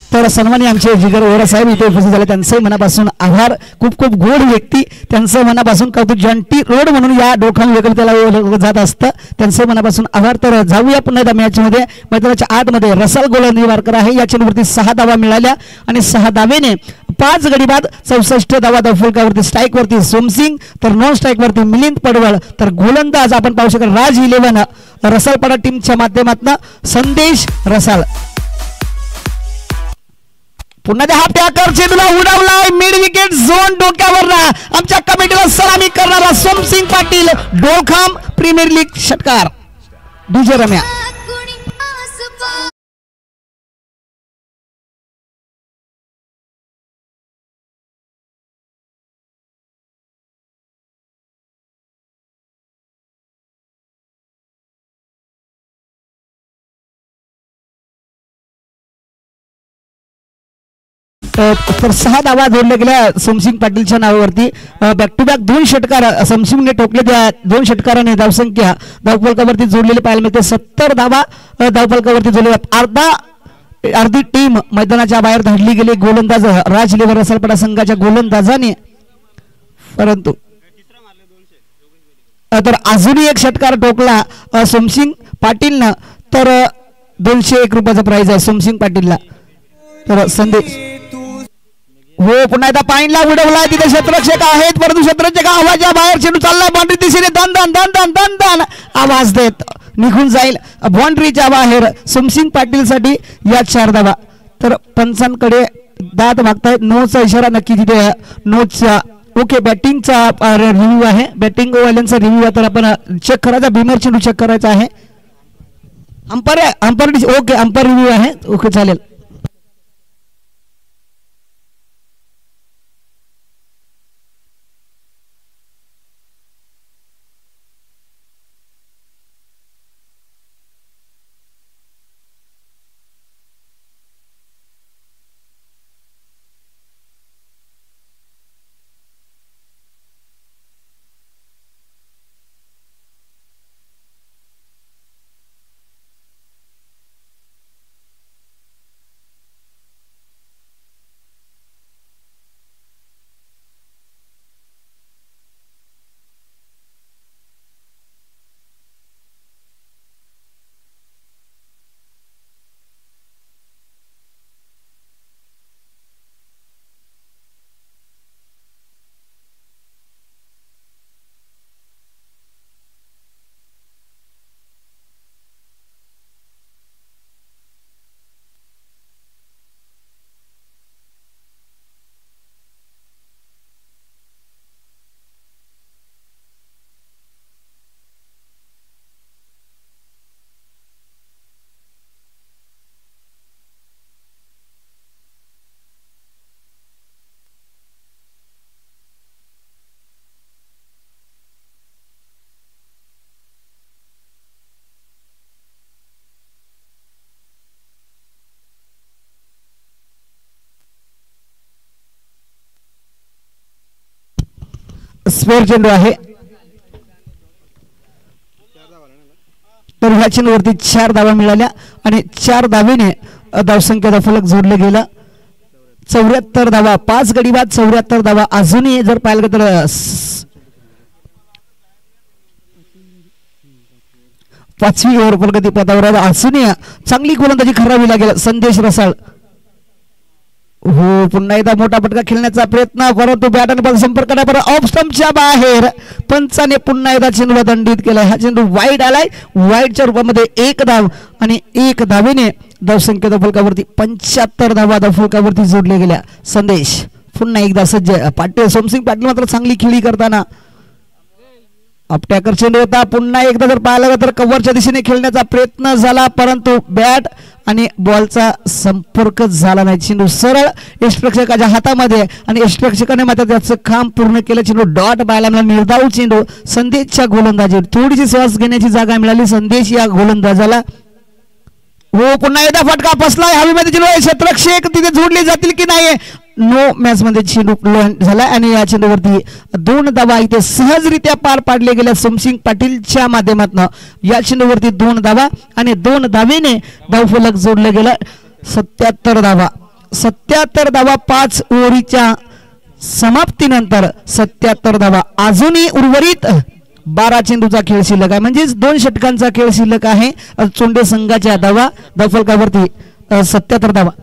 तर सन्मानी आमचे जिगर वोरा साहेब इथे उपस्थित झाले त्यांचे मनापासून आभार. खूप खूप गोड व्यक्ती त्यांचं मनापासून कौतुक. जंटी रोड म्हणून या डोखम वेगळं त्याला जात असतं त्यांचे मनापासून आभार. तर जाऊया पुन्हा एकदा मॅचमध्ये मैदानाच्या आतमध्ये रसाल गोलंदाजी मार्कर आहे या चेंडूवरती 6 धावा मिळाल्या आणि 6 धावेने 5 गडी बाद 64 धावा फलकावरती. स्ट्राईक वरती सोमसिंग तर नॉन स्ट्राईक वरती मिलिंद पडवळ. तर गोलंदाज आपण पाहू शकतो राज 11 रसालपाडा टीमच्या माध्यमातून संदेश रसाल. पुन्हा त्या टॅकर चेंडूला उडवलाय मिड विकेट झोन डोक्यावर आमच्या कमिटीला सलामी करणारा सोमसिंग पाटील डोखाम प्रीमियर लीग षटकार. डीजे रम्या तर 6 धावा जोडल्या गेल्या सोमसिंग पाटीलच्या नावावरती. बॅक टू बॅक 2 षटकार सोमसिंगने ठोकले. त्या 2 षटकाराने धावसंख्या धावफलकावरती जोडलेली पाहायला मिळते. 70 धावा धावफलकावरती जोडल्या. अर्धी टीम मैदानाच्या बाहेर धाडली गेली गोलंदाज राज 11 रसालपाडा संघाच्या गोलंदाजाने. परंतु तर अजूनही एक षटकार ठोकला सोमसिंग पाटीलनं. तर 201 रुपयाचा प्राइज आहे सोमसिंग पाटीलला. तर संदेश हो पुन्हा एकदा पाईनला उडवलाय तिथे क्षेत्ररक्षक आहेत परंतु क्षेत्ररक्षक आवाजा बाहेर चेंडू चाललाय बाउंड्री दिशेने दन दन दन दन दन दन आवाज देत निघून जाईल बाउंड्रीच्या बाहेर सोमसिंग पाटील साठी या 4 धावा. तर पंचांकडे दात मागतायत. नोचा इशारा नक्की तिथे नोचा. ओके बॅटिंगचा रिव्ह्यू आहे बॅटिंग वाल्यांचा रिव्ह्यू आहे. तर आपण चेक करायचा भीमर चेंडू चेक करायचा आहे. अंपायर ओके अंपायर रिव्ह्यू आहे. ओके चालेल. स्पेअर चेंडू आहे. तर ह्या चेंडूवरती 4 धावा मिळाल्या आणि 4 धावेने धावसंख्येचा फलक जोडला गेला. 74 धावा, 5 गडी बाद 74 धावा. अजूनही जर पाहिलं तर 5वी ओव्हर प्रगती पदावर असूनही चांगली गोलंदाजी करावी लागेल संदेश रसाळ. हो, पुन्हा एकदा मोठा फटका खेळण्याचा प्रयत्न, परंतु बॅट आणि बॉल संपर्क करण्यापर्यंत ऑफ स्टंपच्या बाहेर. पंचाने पुन्हा एकदा चेंडूला दंडित केलाय. हा चेंडू वाईड आलाय. वाईडच्या रूपामध्ये 1 धाव आणि 1 धावेने धावसंख्येच्या फलकावरती 75 धावा फलकावरती जोडल्या गेल्या. संदेश पुन्हा एकदा सज्ज. पाटील सोमसिंग पाटील मात्र चांगली खेळी करताना अपटॅकर चेंडू होता. पुन्हा एकदा जर पाहिलं तर कव्हरच्या दिशेने खेळण्याचा प्रयत्न झाला, परंतु बॅट आणि बॉलचा संपर्क झाला नाही. चेंडू सरळ यष्टरक्षकाच्या हातामध्ये आणि यष्टरक्षकाने मात्र त्याचं काम पूर्ण केलं. चेंडू डॉट बायला निर्धाव चेंडू. संदेशच्या गोलंदाजीवर थोडीशी श्वास घेण्याची जागा मिळाली संदेश या गोलंदाजाला. हो, पुन्हा एकदा फटका फसलाय हवेमध्ये. चेंडू क्षेत्ररक्षक तिथे जोडले जातील की नाही. नो मॅच मध्ये चेंडू झाला आणि या चेंडूवरती 2 धावा इथे सहजरित्या पार पाडले गेल्या सोमसिंग पाटीलच्या माध्यमातून. या चेंडूवरती 2 धावा आणि 2 धावेने धावफलक जोडलं गेलं. 77 धावा 77 धावा 5 ओव्हरीच्या समाप्तीनंतर 77 धावा. अजूनही उर्वरित 12 चेंडूचा खेळ शिल्लक आहे, म्हणजेच 2 षटकांचा खेळ शिल्लक आहे. चोंडे संघाच्या धावफलकावरती 77 धावा.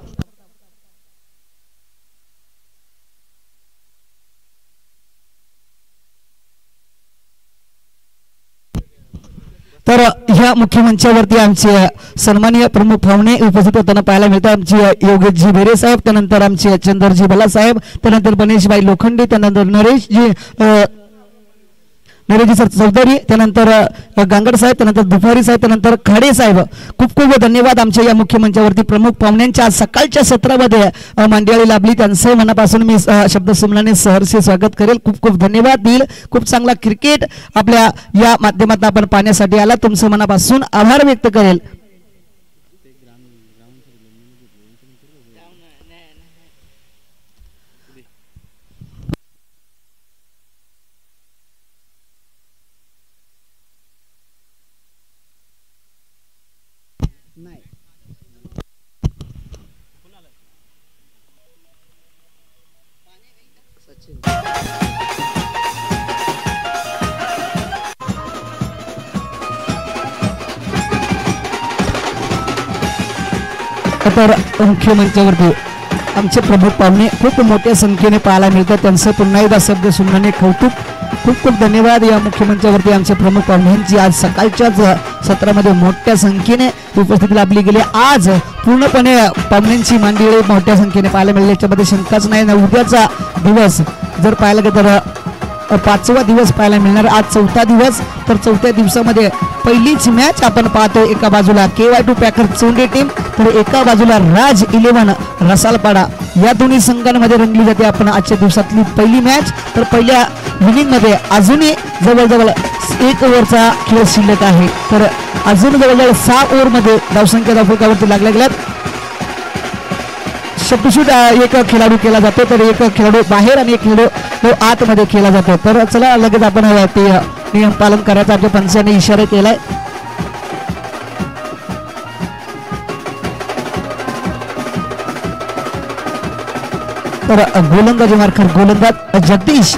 तर ह्या मुख्य मंचावरती आमचे सन्माननीय प्रमुख पाहुणे उपस्थित होताना पाहायला मिळतात. आमचे योगेशजी भेरे साहेब, त्यानंतर आमचे चंद्रजी भला साहेब, त्यानंतर गणेशभाई लोखंडे, त्यानंतर नरेशजी सर चौधरी, त्यानंतर गांगड साहेब, त्यानंतर दुपारी साहेब, त्यानंतर खाडे साहेब. खूप खूप धन्यवाद आमच्या या मुख्य मंचावरती प्रमुख पाहुण्यांच्या सकाळच्या सत्रामध्ये मांदियाळी लाभली. त्यांचं मनापासून मी शब्दसुमलाने सहर्ष स्वागत करेल. खूप खूप धन्यवाद देईल. खूप चांगला क्रिकेट आपल्या या माध्यमातून आपण पाहण्यासाठी आला. तुमचं मनापासून आभार व्यक्त करेल. तर मुख्य मंचावरती आमचे प्रमुख पाहुणे खूप मोठ्या संख्येने पाहायला मिळतात. त्यांचं पुन्हा एकदा शब्द सुमनाने कौतुक. खूप खूप धन्यवाद या मुख्य मंचावरती आमचे प्रमुख पाहुण्यांची आज सकाळच्याच सत्रामध्ये मोठ्या संख्येने उपस्थिती लाभली गेली. आज पूर्णपणे पाहुण्यांची मांदियाळी मोठ्या संख्येने पाहायला मिळाली, याच्यामध्ये शंकाच नाही. उद्याचा दिवस जर पाहायला गेलं तर 5वा दिवस पाहायला मिळणार. आज 4था दिवस. तर 4थ्या दिवसामध्ये पहिलीच मॅच आपण पाहतो. एका बाजूला KY2 पॅकर चोंडे टीम, तर एका बाजूला राज 11 रसालपाडा. या दोन्ही संघांमध्ये रंगली जाते आपण आजच्या दिवसातली पहिली मॅच. तर पहिल्या इनिंगमध्ये अजूनही जवळजवळ 1 ओव्हरचा खेळ शिल्लक आहे. तर अजून जवळजवळ 6 ओव्हरमध्ये धावसंख्या धावफलकावरती लागल्या गेल्यात. शटशूट एक खेळाडू केला जातो, तर एक खेळाडू बाहेर आणि एक खेळाडू आतमध्ये केला जातो. तर चला लगेच आपण ते नियम पालन करायचा आपल्या पंचाने इशारा केलाय. तर गोलंदाजी मार्कर गोलंदाज जगदीश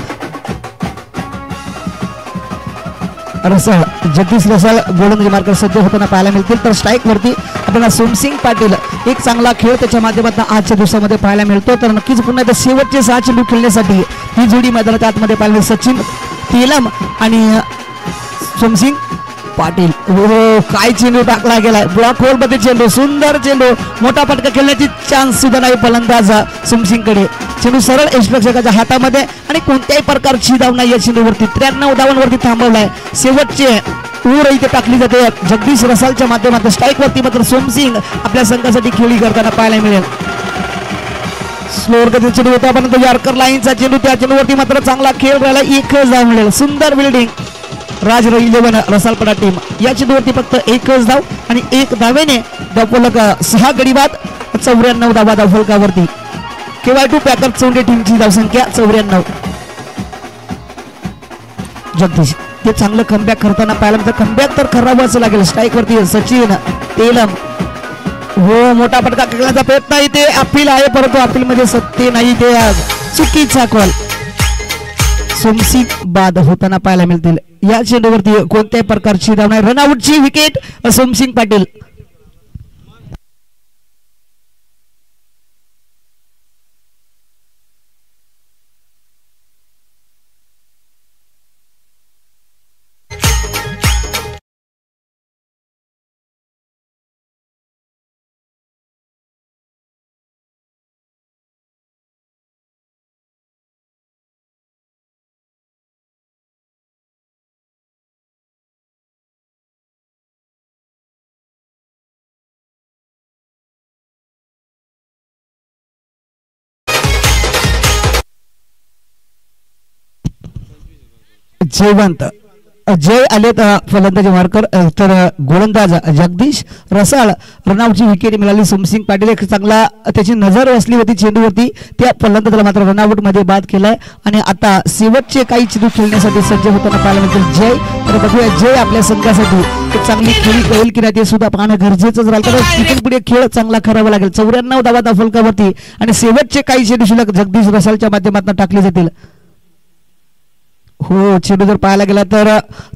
रसाळ गोलंदाजी मार्कर सज्ज होताना पाहायला मिळतील. तर स्ट्राईक वरती आपल्याला सोमसिंग पाटील एक चांगला खेळ त्याच्या माध्यमातून आजच्या दिवसामध्ये पाहायला मिळतो. तर नक्कीच पुन्हा एकदा शेवटचे 6 चेंडू खेळण्यासाठी ही जोडी मैदानाच्या आतमध्ये पाहायला सचिन तेलम आणि सोमसिंग पाटील. हो, काय चेंडू टाकला गेलाय ब्लॉक होल मध्ये. चेंडू सुंदर चेंडू, मोठा फटका खेळण्याची चान्स सुद्धा नाही फलंदाज सोमसिंगकडे. चेंडू सरळ यष्टरक्षकाच्या हातामध्ये आणि कोणत्याही प्रकारची धाव नाही या चेंडूवरती. 93 धावांवरती थांबवलाय. शेवटचे ओव्हर इथे टाकली जाते जगदीश रसालच्या माध्यमातून. स्ट्राईक वरती मात्र सोमसिंग आपल्या संघासाठी खेळी करताना पाहायला मिळेल. स्लोअर गतीचा चेंडू होता परंतु यॉर्कर लाईनचा चेंडू, त्या चेंडूवरती मात्र चांगला खेळ राहिला. 1 धाव मिळेल. सुंदर बिल्डिंग राज 11 रसालपाडा टीम. या चेंडूवरती फक्त 1 धाव आणि 1 धावेने धावफलक 6 गडी बाद 94 धावा धावफलकावरती. KY2 पॅकर चोंडे टीमची धावसंख्या 94. जगदीश ते चांगलं कमबॅक करताना पाहायला मिळतं. कमबॅक तर करावंच लागेल. स्ट्राईक वरती सचिन तेलम. हो मोठा फटका खेळण्याचा प्रयत्न इथे अपील आहे परंतु अपील मध्ये सत्य नाही. ते चुकीचा कॉल. सोमसिंग बाद होताना पाहायला मिळतील. या चेंडूवरती कोणत्याही प्रकारची धाव नाही. रनआउटची विकेट सोमसिंग पाटील. जयवंत जय आले फलंदाजी मार्कर तर गोलंदाज जगदीश रसाळ. रनआउटची विकेट मिळाली. सोमसिंग पाटील एक चांगला त्याची नजर बसली होती चेंडूवरती. त्या फलंदाजाला मात्र रनआउट मध्ये बाद केलाय आणि आता शेवटचे काही चेंडू खेळण्यासाठी सज्ज होताना पाहायला मिळतील जय. तर बघूया जय आपल्या संघासाठी एक चांगली खेळी कळेल की नाही ते सुद्धा पाहणं गरजेचंच राहिलं. तर तिथून पुढे खेळ चांगला करावा लागेल. 94 धावा फलकावरती आणि शेवटचे काही चेंडू शिल्लक जगदीश रसाळच्या माध्यमातून टाकले जातील. हो चेंडू जर पाहायला गेला तर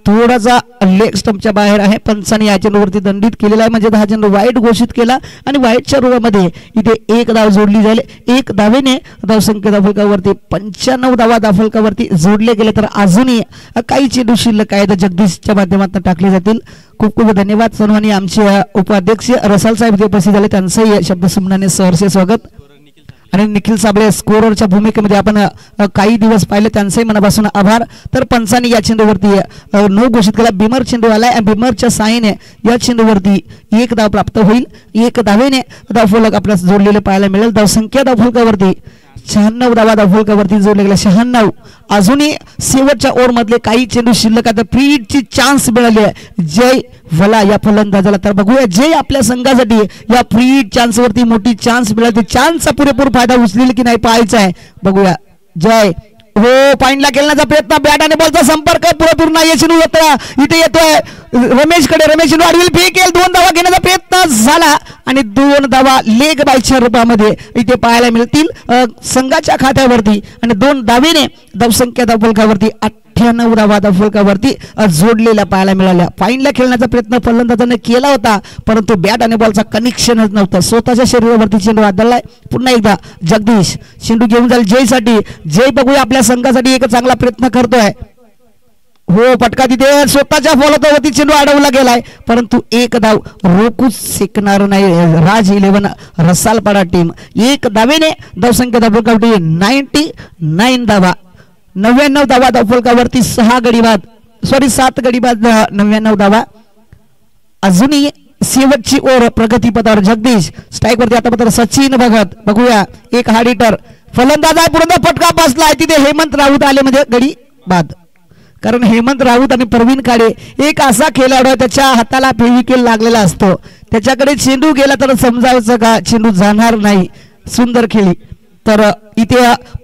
थोडासा लेग स्टंपच्या बाहेर आहे. पंचाने या चेंडूवरती दंडित केलेला आहे म्हणजे 10 चेंडू वाईट घोषित केला आणि वाईटच्या रूपामध्ये इथे एक धाव जोडली जाईल. एक धावेने धावसंख्या धावफलकावरती 95 धावा धावफलकावरती जोडले गेले. तर अजूनही काही चेंडू शिल्लक आहेत जगदीशच्या माध्यमातून टाकले जातील. खूप खूप धन्यवाद. सन्माननीय आमचे उपाध्यक्ष रसाल साहेब उपस्थित झाले त्यांचंही शब्दसुमनाने सहर्ष स्वागत. आणि निखिल साबळे स्कोररच्या भूमिकेमध्ये आपण काही दिवस पाहिले त्यांचंही मनापासून आभार. तर पंचांनी या चेंडूवरती नो घोषित केला. बिमर चेंडू आलाय आणि बिमरच्या साहाय्याने या चेंडूवरती एक धाव प्राप्त होईल. एक धावेने धावफलक आपल्याला जोडलेले पाहायला मिळेल. धावसंख्या धावफलकावरती 96 धावा धावफलकावरती जोडले गेले 96. अजूनही शेवटच्या ओव्हर मधले काही चेंडू शिल्लक आता फ्री हिटची चान्स मिळाली आहे जय भला या फलंदाजाला. तर बघूया जय आपल्या संघासाठी या फ्री हिट चान्स वरती मोठी चान्स मिळाली. चान्सचा पुरेपूर फायदा उचलेल की नाही पाहायचा आहे. बघूया जय. हो पॉइंटला खेळण्याचा प्रयत्न. बॅट आणि बॉलचा संपर्क पुरेपूर नाही. चेंडू होता इथे येतोय रमेशकडे. रमेश चेंडू आडवी फेकेल. 2 धावा घेण्याचा प्रयत्न झाला आणि 2 धावा लेग बायच्या रूपामध्ये इथे पाहायला मिळतील संघाच्या खात्यावरती आणि 2 धावेने धावसंख्या धावफलकावरती 98 धावा धावफलकावरती जोडलेल्या पाहायला मिळाल्या. फाईनला खेळण्याचा प्रयत्न फलंदाजाने केला होता परंतु बॅट आणि बॉलचा कनेक्शनच नव्हता. स्वतःच्या शरीरावरती चेंडू आदळलाय. पुन्हा एकदा जगदीश चेंडू घेऊन जाईल जयसाठी. जय बघूया आपल्या संघासाठी एक चांगला प्रयत्न करतोय. हो फटका तिथे स्वतःच्या फॉलोवरती चेंडू अडवला गेलाय परंतु एक धाव रोखूच शिकणार नाही राज 11 रसालपाडा टीम. एक धावेने धावसंख्या धावफलकावरती 99 धावा 99 धावा धावफलकावरती 7 गडी बाद 99 धावा. अजूनही शेवटची ओव्हर प्रगतीपथावर जगदीश. स्ट्राईक वरती आता मात्र सचिन भगत. बघूया एक हार्ड हिटर फलंदाज आहे. पुढे फटका बसला तिथे हेमंत राऊत आले म्हणजे गडी बाद. कारण हेमंत राऊत आणि प्रवीण काळे एक असा खेळाडू त्याच्या हाताला फेविकेल लागलेला असतो. त्याच्याकडे चेंडू गेला तर समजायचं का चेंडू जाणार नाही. सुंदर खेळी. तर इथे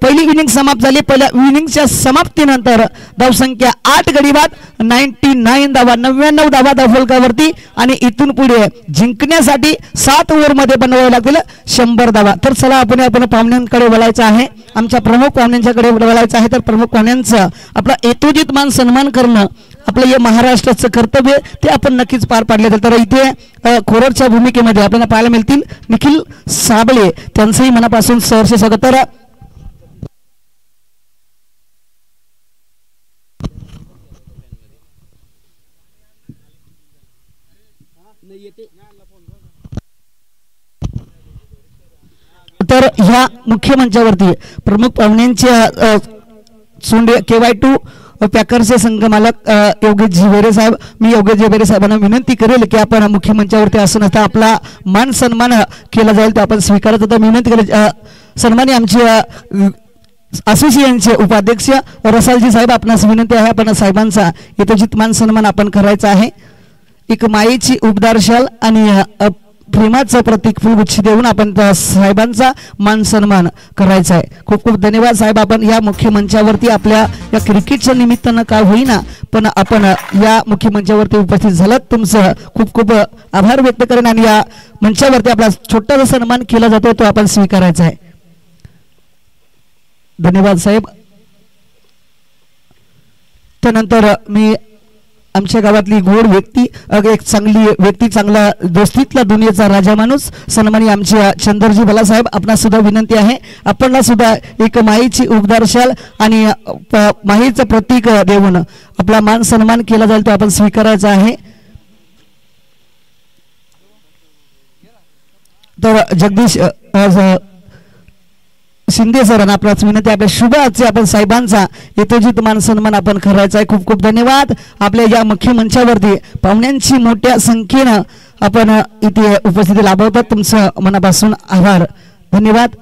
पहिली इनिंग समाप्त झाली. पहिल्या इनिंगच्या समाप्तीनंतर धावसंख्या 8 गडी बाद 99 धावा 99 धावा धावफलकावरती आणि इथून पुढे जिंकण्यासाठी 7 ओव्हर मध्ये बनवावे लागतील 100 धावा. तर चला आपण पाहुण्यांकडे वळायचं आहे. आमच्या प्रमुख पाहुण्यांच्याकडे वळायचं आहे. तर प्रमुख पाहुण्यांचं आपला यथोचित मान सन्मान करणं आपलं हे महाराष्ट्राचं कर्तव्य ते आपण नक्कीच पार पाडले. तर इथे खोरडच्या भूमिकेमध्ये आपल्याला पाहायला मिळतील निखिल साबळे त्यांचंही मनापासून सहर्ष स्वागत. तर तर ह्या मुख्य मंचावरती प्रमुख पाहुण्यांच्या सोंडे KY2 पॅकर्सचे संघ मालक योगेश झिवेरे साहेब. मी योगेश झिवेरे साहेबांना विनंती करेल की आपण मुख्य मंचावरती असून आता आपला मान सन्मान केला जाईल तो आपण स्वीकारत होता. मी विनंती करेल सन्माननीय आमचे असोसिएशनचे उपाध्यक्ष रसालजी साहेब आपणास विनंती आहे आपण साहेबांचा यथोचित मान सन्मान आपण करायचा आहे. एक मायेची उबदार शाल आणि प्रेमाचं प्रतीक फुलगुच्छ देऊन आपण त्या साहेबांचा मान सन्मान करायचा आहे. खूप खूप धन्यवाद साहेब. आपण या मुख्य मंचावरती आपल्या या क्रिकेटच्या निमित्तानं काय होईना पण आपण या मुख्य मंचावरती उपस्थित झालात तुमचं खूप खूप आभार व्यक्त करेन आणि या मंचावरती आपला छोटासा सन्मान केला जातो तो आपण स्वीकारायचा आहे. धन्यवाद साहेब. त्यानंतर मी आमच्या गावातली गोड व्यक्ती एक चांगली व्यक्ती चांगला दोस्तीतला दुनियेचा राजा माणूस सन्मानी आमच्या चंद्रजी बालासाहेब आपणा सुद्धा विनंती आहे आपणला सुद्धा एक माईची उपदारशाल आणि माईचं प्रतीक देऊन आपला मान सन्मान केला जाईल तो आपण स्वीकारायचा आहे. तर जगदीश शिंदे सरांना आपल्याच विनंती आपल्या शुभाचे आपण साहेबांचा यथोचित मान सन्मान आपण करायचा आहे. खूप खूप धन्यवाद. आपल्या या मुख्य मंचावरती पाहुण्यांची मोठ्या संख्येनं आपण इथे उपस्थिती लाभवतात तुमचं मनापासून आभार धन्यवाद.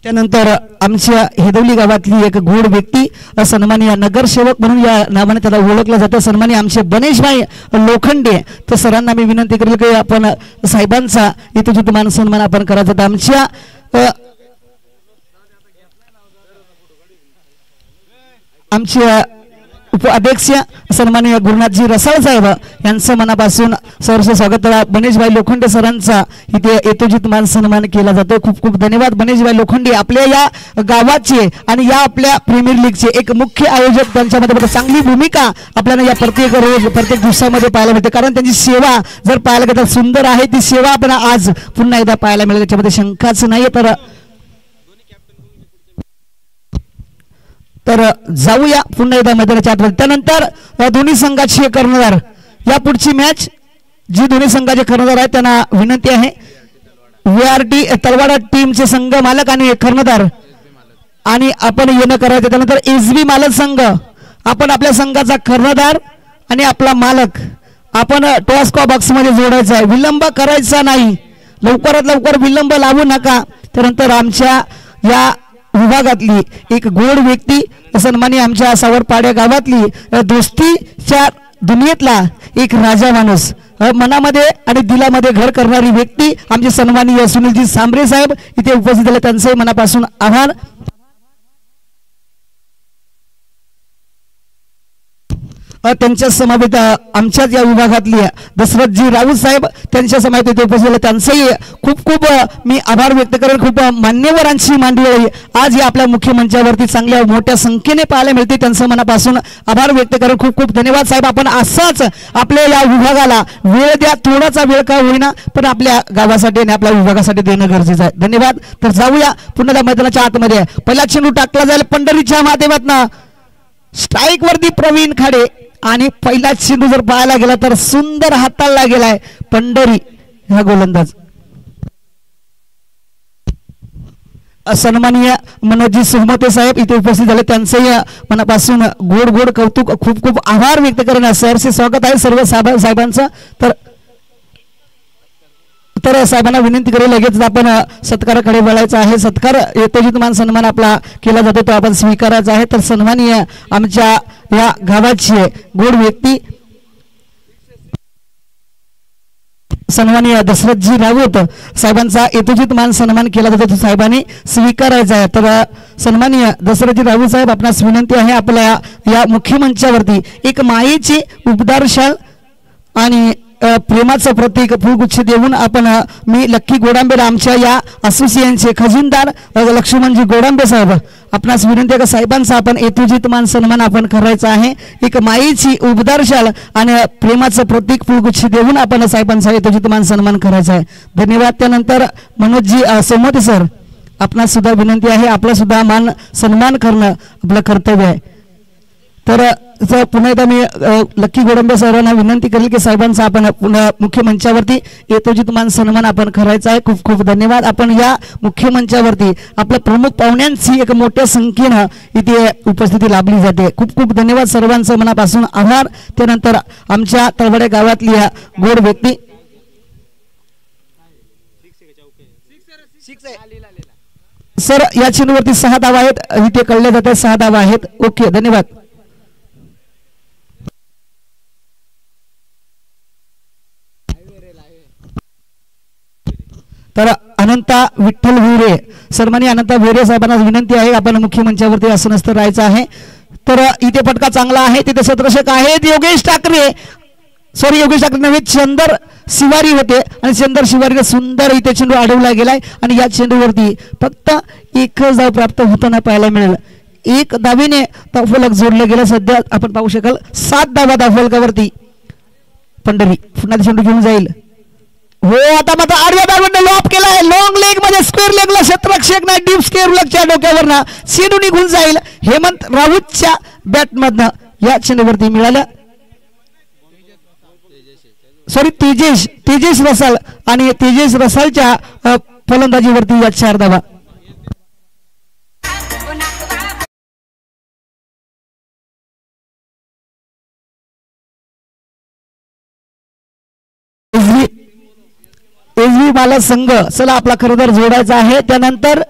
त्यानंतर आमच्या हेदवली गावातली एक गोड व्यक्ती सन्माननीय नगरसेवक म्हणून या नावाने त्याला ओळखलं जातं सन्माननीय आमचे गणेशभाई लोखंडे. तर सरांना मी विनंती करेल की आपण साहेबांचा इथे मान सन्मान आपण करायचा. आमच्या आमच्या उपाध्यक्ष सन्माननीय गुरुनाथजी रसाळ साहेब यांचं मनापासून सहर्ष स्वागत. गणेशभाई लोखंडे सरांचा इथे यथोचित मान सन्मान केला जातो. खूप खूप धन्यवाद गणेशभाई लोखंडे. आपल्या या गावाचे आणि या आपल्या प्रीमियर लीगचे एक मुख्य आयोजक त्यांच्यामध्ये चांगली भूमिका आपल्याला या प्रत्येक रोज प्रत्येक दिवसामध्ये पाहायला मिळते कारण त्यांची सेवा जर पाहायला गेलं तर सुंदर आहे. ती सेवा आपल्याला आज पुन्हा एकदा पाहायला मिळेल त्याच्यामध्ये शंकाच नाही. तर जाऊया पुन्हा एकदा मैदानाच्या आत. त्यानंतर दोन्ही संघाचे कर्णधार या पुढची मॅच जी दोन्ही संघाचे कर्णधार आहेत त्यांना विनंती आहे VRT तलवाडा टीमचे संघ मालक आणि कर्णधार आणि आपण येणं करायचं. त्यानंतर SB मालक संघ आपण आपल्या संघाचा कर्णधार आणि आपला मालक आपण टॉस बॉक्स मध्ये जोडायचा आहे. विलंब करायचा नाही. लवकरात लवकर विलंब लावू नका. त्यानंतर आमच्या या विभागातली एक गोड व्यक्ती सन्मानी आमच्या सावरपाड्या गावातली दोस्तीच्या दुनियेतला एक राजा माणूस मनामध्ये आणि दिलामध्ये घर करणारी व्यक्ती आमचे सन्माननीय सुनीलजी सांबरे साहेब इथे उपस्थित झाले त्यांचे मनापासून आभार. त्यांच्या समवेत आमच्याच या विभागातली दशरथजी राऊत साहेब त्यांच्या समवेत इथे उपस्थित झाले त्यांचेही खूप खूप मी आभार व्यक्त करेन. खूप मान्यवरांची मांडवी आज या आपल्या मुख्य मंचावरती चांगल्या मोठ्या संख्येने पाहायला मिळते त्यांचं मनापासून आभार व्यक्त करेन. खूप खूप धन्यवाद साहेब. आपण असाच आपल्या या विभागाला वेळ द्या थोडासा वेळ का होईना पण आपल्या गावासाठी आणि आपल्या विभागासाठी देणं गरजेचं आहे. धन्यवाद. तर जाऊया पुन्हा मैदानाच्या आतमध्ये. पहिला चेंडू टाकला जाईल पंढरीच्या माध्यमातून स्ट्राईक वरती प्रवीण खाडे आणि पहिला चेंडू जर पाहायला गेला तर सुंदर हाताळला गेलाय पंढरी हा गोलंदाज. सन्माननीय मनोजी सोमते साहेब इथे उपस्थित झाले त्यांचंही मनापासून गोड गोड कौतुक खूप खूप आभार व्यक्त करणं सहर्ष स्वागत आहे सर्व साहेबांचं. तर साहेबांना विनंती करेल लगेच आपण सत्काराकडे वळायचं आहे. सत्कार यथोचित मान सन्मान आपला केला जातो तो आपण स्वीकारायचा आहे. तर सन्माननीय आमच्या या गावाची गोड व्यक्ती सन्माननीय दशरथजी राऊत साहेबांचा यथोचित मान सन्मान केला जातो तो साहेबांनी स्वीकारायचा आहे. तर सन्माननीय दशरथजी राऊत साहेब आपणास विनंती आहे आपल्या या मुख्य मंचावरती एक मायेची उपदारशाल आणि प्रेमाचं प्रतीक फुलगुच्छ देऊन आपण मी लक्की गोडांबे आमच्या या असोसिएशनचे खजिनदार लक्ष्मणजी गोडांबे साहेब आपणास विनंती आहे साहेबांचा आपण यथोचित मान सन्मान आपण करायचा आहे. एक माईची उपदारशाल आणि प्रेमाचं प्रतीक फुलगुच्छ देऊन आपण साहेबांचा यथोचित मान सन्मान करायचा आहे. धन्यवाद. त्यानंतर मनोजजी सोमते सर आपणास सुद्धा विनंती आहे आपला सुद्धा मान सन्मान करणं आपलं कर्तव्य आहे. तर पुन्हा एकदा मी लक्की गोडंबे सरांना विनंती करेल की साहेबांचा आपण पुन्हा मुख्य मंचावरती यथोचित मान सन्मान आपण करायचा आहे. खूप खूप धन्यवाद. आपण या मुख्य मंचावरती आपल्या प्रमुख पाहुण्यांची एक मोठ्या संख्येनं इथे उपस्थिती लाभली जाते. खूप खूप धन्यवाद सर्वांचं मनापासून आभार. त्यानंतर आमच्या तळवडे गावातली गोड व्यक्ती सर या चेंडूवरती 6 धावा आहेत इथे कळले जाते 6 धावा आहेत. ओके धन्यवाद. तर अनंता विठ्ठल विरे सन्माननीय अनंता विरे साहेबांना विनंती आहे आपण मुख्य मंचावरती आसनस्थ राहायचं आहे. तर इथे फटका चांगला आहे, तिथे सत्रशक आहेत योगेश ठाकरे नव्हे चंदर शिवारी होते आणि चंदर शिवारीला सुंदर इथे चेंडू अडवला गेलाय आणि या चेंडूवरती फक्त एकच धाव प्राप्त होताना पाहायला मिळेल. एक धावेने धावफलक जोडलं गेलं. सध्या आपण पाहू शकाल 7 धावा धावफलकावरती. पंढरी पुन्हा चेंडू घेऊन जाईल. हो आता मात्र आडव्या बॅटमधून लॉप केलाय लॉंग लेग मध्ये स्क्वेअर लेगला क्षेत्ररक्षक नाही डीप स्क्वेअर लेगच्या डोक्यावरनं चेंडू निघून जाईल. हेमंत राऊतच्या बॅटमधनं या चेंडूवरती मिळालं. तेजेश रसाल आणि तेजेश रसालच्या फलंदाजीवरती या 4 धावा. एसबी मालक संघ चला आपला खरंतर जोडायचा आहे. त्यानंतर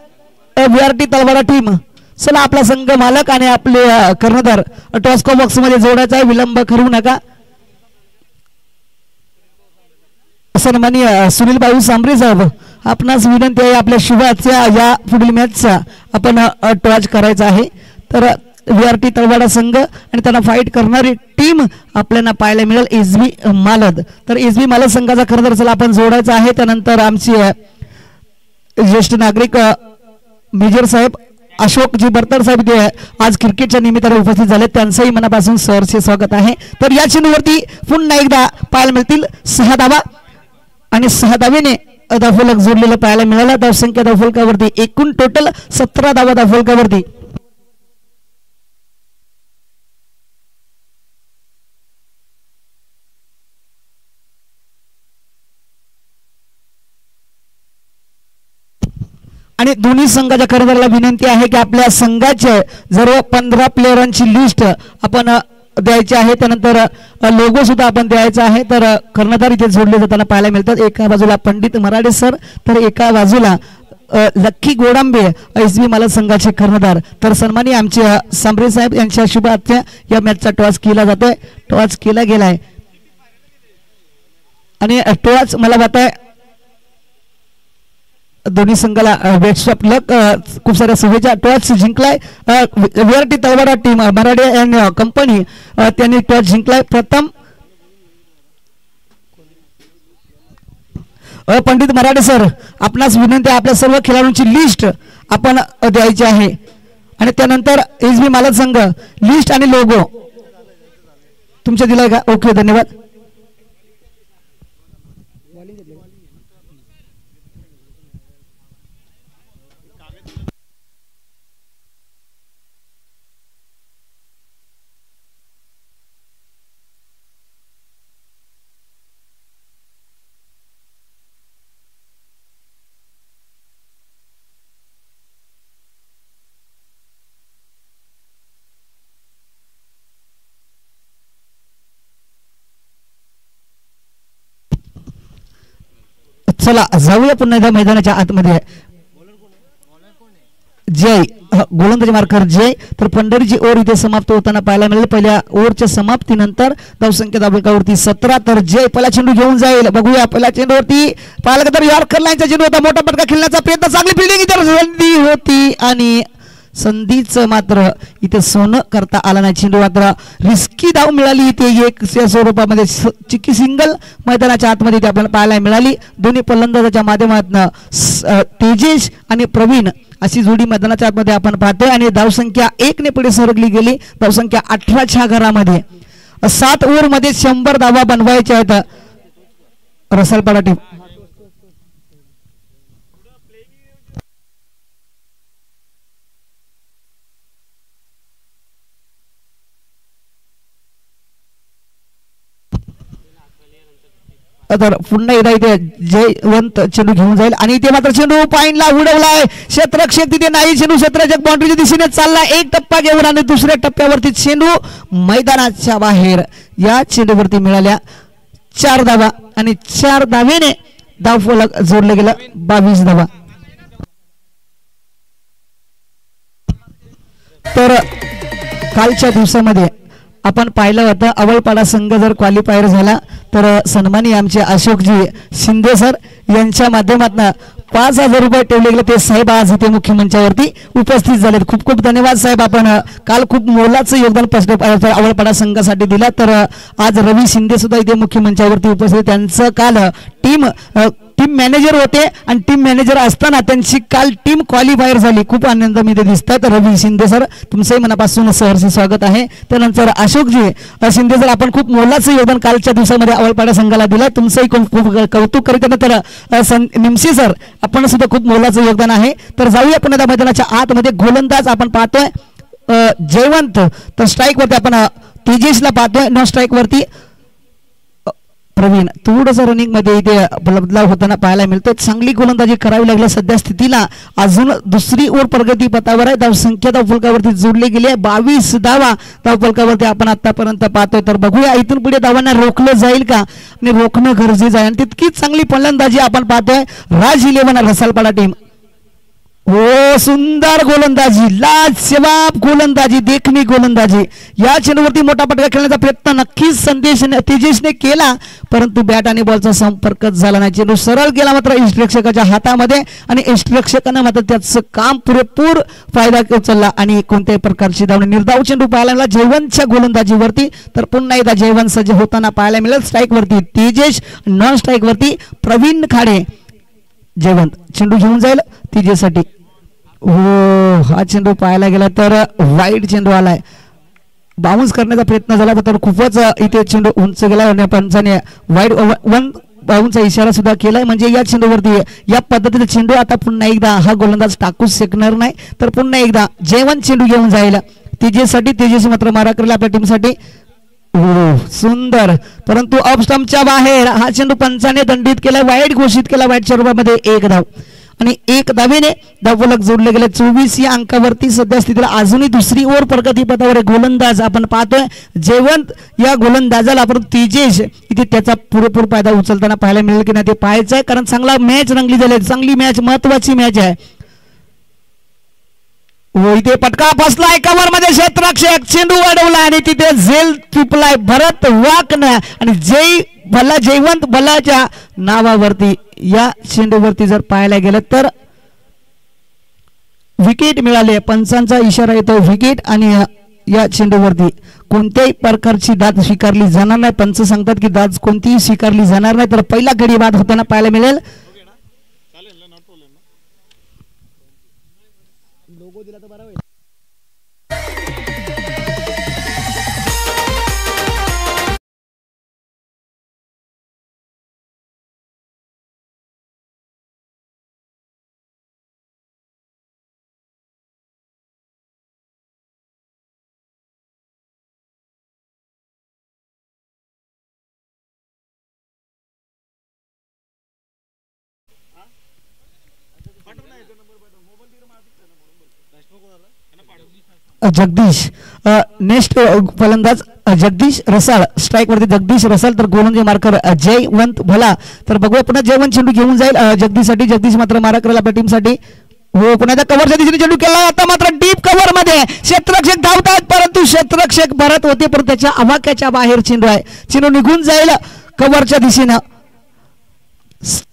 VRT तलवाडा टीम चला आपला संघ मालक आणि आपले कर्णधार टॉस्को बॉक्स मध्ये जोडायचा आहे. विलंब करू नका. सन्माननीय सुनील भाऊ सांबरे साहेब आपणास विनंती आहे आपल्या शुभाच्या या पुढील मॅचचा आपण टॉच करायचा आहे. तर VRT तलवाडा संघ आणि त्यांना फाईट करणारी टीम आपल्याला पाहायला मिळेल एसबी मालद. तर एसबी मालद संघाचा खरंतर चला आपण जोडायचा आहे. त्यानंतर आमचे ज्येष्ठ नागरिक मेजर साहेब अशोकजी बर्तर साहेब ते आज क्रिकेटच्या निमित्ताने उपस्थित झाले त्यांचंही मनापासून सहर्ष स्वागत आहे. तर या चेंडूवरती पुन्हा एकदा पाहायला मिळतील 6 धावा आणि 6 धावेने धावफलक जोडलेलं पाहायला मिळालं. धावसंख्या धावफलकावरती एकूण टोटल 17 धावा धावफलकावरती. आणि दोन्ही संघाच्या कर्णधाराला विनंती आहे की आपल्या संघाचे जर 15 प्लेयरांची लिस्ट आपण द्यायची आहे. त्यानंतर लोगो सुद्धा आपण द्यायचा आहे. तर कर्णधार इथे जोडले जाताना पाहायला मिळतात. एका बाजूला पंडित मराडे सर तर एका बाजूला लक्की गोडांबे एसबी मालक संघाचे कर्णधार. तर सन्माननीय आमचे सांबरे साहेब यांच्या शुभ हस्ते या मॅचचा टॉस केला जातोय. टॉस केला गेलाय आणि टॉस मला वाटतंय दोन्ही संघाला बेस्ट ऑफ लक खूप साऱ्या शुभेच्छा. Toss जिंकलाय VRT Talwara team Marathe and company त्यांनी टॉस जिंकलाय. प्रथम पंडित मराठे सर आपणास विनंती आहे आपल्या सर्व खेळाडूंची लिस्ट आपण द्यायची आहे आणि त्यानंतर एसबी मालक संघ लिस्ट आणि लोगो तुमच्या दिलाय का. ओके धन्यवाद. चला जाऊया पुन्हा एकदा मैदानाच्या आतमध्ये. जय गोलंदाजी मार्कर जय. तर पंढरीची ओव्हर इथे समाप्त होताना पाहायला मिळेल. पहिल्या ओव्हरच्या समाप्तीनंतर धावसंख्या धावफलकावरती 17. तर जय पहिला चेंडू घेऊन जाईल. बघूया पहिल्या चेंडूवरती पाहायला तर यॉर्कर लाईनचा चेंडू होता. मोठा फटका खेळण्याचा प्रयत्न चांगली फिल्डिंग इतर संधी होती आणि संधीचं मात्र इथे सोनं करता आला नाही. चेंडू मात्र रिस्की धाव मिळाली इथे एक स्वरूपामध्ये चिक्की सिंगल मैदानाच्या आतमध्ये आपल्याला पाहायला मिळाली. दोन्ही फलंदाजाच्या माध्यमातून तेजेश आणि प्रवीण अशी जोडी मैदानाच्या आतमध्ये आपण पाहतोय धावसंख्या 1 ने पुढे सरकली गेली. धावसंख्या 18च्या घरामध्ये 7 ओव्हर मध्ये 100 धावा बनवायच्या आहेत. रसालपाडा टीम तर पुन्हा एकदा इथे जयवंत चेंडू घेऊन जाईल आणि इथे मात्र चेंडू पॉइंटला उडवलाय. क्षेत्ररक्षक तिथे नाही. चेंडू क्षेत्ररक्षक बाउंड्रीच्या दिशेने चालला. एक टप्पा घेऊन आणि दुसऱ्या टप्प्यावरती चेंडू मैदानाच्या बाहेर. या चेंडूवरती मिळाल्या 4 धावा आणि 4 धावेने धावफलक जोडलं गेलं 22 धावा. तर कालच्या दिवसामध्ये आपण पाहिलं होतं अवळपाडा संघ जर क्वालिफायर झाला तर सन्माननीय आमचे अशोकजी शिंदे सर यांच्या माध्यमातून 5,000 रुपये ठेवले गेले ते साहेब आज इथे मुख्य मंचावरती उपस्थित झालेत. खूप खूप धन्यवाद साहेब. आपण काल खूप मोलाचं योगदान आवळपाडा संघासाठी दिलं. तर आज रवी शिंदे सुद्धा इथे मुख्य मंचावरती उपस्थित. त्यांचं काल टीम मॅनेजर होते आणि टीम मॅनेजर असताना त्यांची काल टीम क्वालिफायर झाली. खूप आनंद मी ते दिसतात. रवी शिंदे सर तुमचंही मनापासून सहर्ष स्वागत आहे. त्यानंतर अशोकजी शिंदे सर आपण खूप मोलाचं योगदान कालच्या दिवसामध्ये आवळपाडा संघाला दिलं. तुमचंही खूप कौतुक करीत. त्यानंतर निमशी सर आपण सुद्धा खूप मोलाचं योगदान आहे. तर जाऊया पुन्हा मैदानाच्या आतमध्ये. गोलंदाज आपण पाहतोय जयवंत. तर स्ट्राईक वरती आपण तेजेशला पाहतोय. नॉन स्ट्राईक वरती प्रवीण. थोडंसं रनिंग मध्ये इथे बदलाव होताना पाहायला मिळतोय. चांगली गोलंदाजी करावी लागली सध्या स्थितीला. अजून दुसरी ओव्हर प्रगती पथावर आहे. धावसंख्या धावफलकावरती जोडली गेली आहे. 22 धावा धावफलकावरती आपण आतापर्यंत पाहतोय. तर बघूया इथून पुढे धावांना रोखलं जाईल का आणि रोखणं गरजेचं आहे. आणि तितकीच चांगली फलंदाजी आपण पाहतोय राज 11 रसालपाडा टीम. हो सुंदर गोलंदाजी, लाजवाब गोलंदाजी, देखणी गोलंदाजी. या चेंडूवरती मोठा फटका खेळण्याचा प्रयत्न नक्कीच तेजसने केला परंतु बॅट आणि बॉलचा संपर्कच झाला नाही. चेंडू सरळ गेला मात्र इष्टरक्षकाच्या हातामध्ये आणि इष्टरक्षकानं मात्र त्याचं काम पुरेपूर फायदा उचलला आणि कोणत्याही प्रकारची धावणे निर्धाव चेंडू पाहायला मिळाला जयवंतच्या गोलंदाजीवरती. तर पुन्हा एकदा जयवंत सज्ज होताना पाहायला मिळेल. स्ट्राईक वरती तेजेश, नॉन स्ट्राईक वरती प्रवीण खाडे. जयवंत चेंडू घेऊन जाईल तेजेसाठी. हो हा चेंडू पाहायला गेला तर वाईट चेंडू आलाय. बाउन्स करण्याचा प्रयत्न झाला तर खूपच इथे चेंडू उंच गेला आणि पंचाने वाईट 1 बाउन्सचा इशारा सुद्धा केलाय. म्हणजे या चेंडूवरती या पद्धतीने चेंडू आता पुन्हा एकदा हा गोलंदाज टाकूच शकणार नाही. तर पुन्हा एकदा जयवंत चेंडू घेऊन जाईल तेजेसाठी. तेजेश मात्र मारा करेल आपल्या टीमसाठी. सुंदर परंतु ऑफ स्टंपच्या बाहेर हा चेंडू पंचाने दंडित केला, वाईट घोषित केला. वाईटच्या रूपामध्ये 1 धाव आणि 1 धावेने धावफलक जोडले गेले. 24 या अंकावरती सध्या स्थितीला अजूनही दुसरी ओव्हर प्रगतीपथावर गोलंदाज आपण पाहतोय जयवंत. या गोलंदाजाला आपण तेजेश इथे त्याचा पुरेपूर फायदा उचलताना पाहायला मिळेल की नाही ते पाहायचं आहे. कारण चांगला मॅच रंगली झाली, चांगली मॅच, महत्वाची मॅच आहे. हो इथे पटका फसलाय कव्हर मध्ये. क्षेत्ररक्षक चेंडू अडवला आणि तिथे झेल चुपलाय भरत वाकणं आणि जयवंत भलाच्या नावावरती या चेंडूवरती जर पाहायला गेलं तर विकेट मिळाले. पंचांचा इशारा येतो विकेट आणि या चेंडूवरती कोणत्याही प्रकारची दाद स्वीकारली जाणार नाही. पंच सांगतात की दाद कोणतीही स्वीकारली जाणार नाही. तर पहिला गडी बाद होताना पाहायला मिळेल. लोगो दिला तर बरा होईल. जगदीश नेक्स्ट फलंदाज जगदीश रसाळ. स्ट्राईक वरती जगदीश रसाळ. तर गोलंदाजी मार्कर जयवंत भला. तर बघूया पुन्हा जयवंत चेंडू घेऊन जाईल जगदीशसाठी. जगदीश मात्र मारा करेल आपल्या टीमसाठी. हो पुन्हा एकदा कव्हरच्या दिशेने चेंडू केला. आता मात्र डीप कव्हर मध्ये क्षेत्ररक्षक धावतात परंतु क्षेत्ररक्षक भरत होते पण त्याच्या आवाक्याच्या बाहेर चेंडू आहे. चेंडू निघून जाईल कव्हरच्या दिशेनं.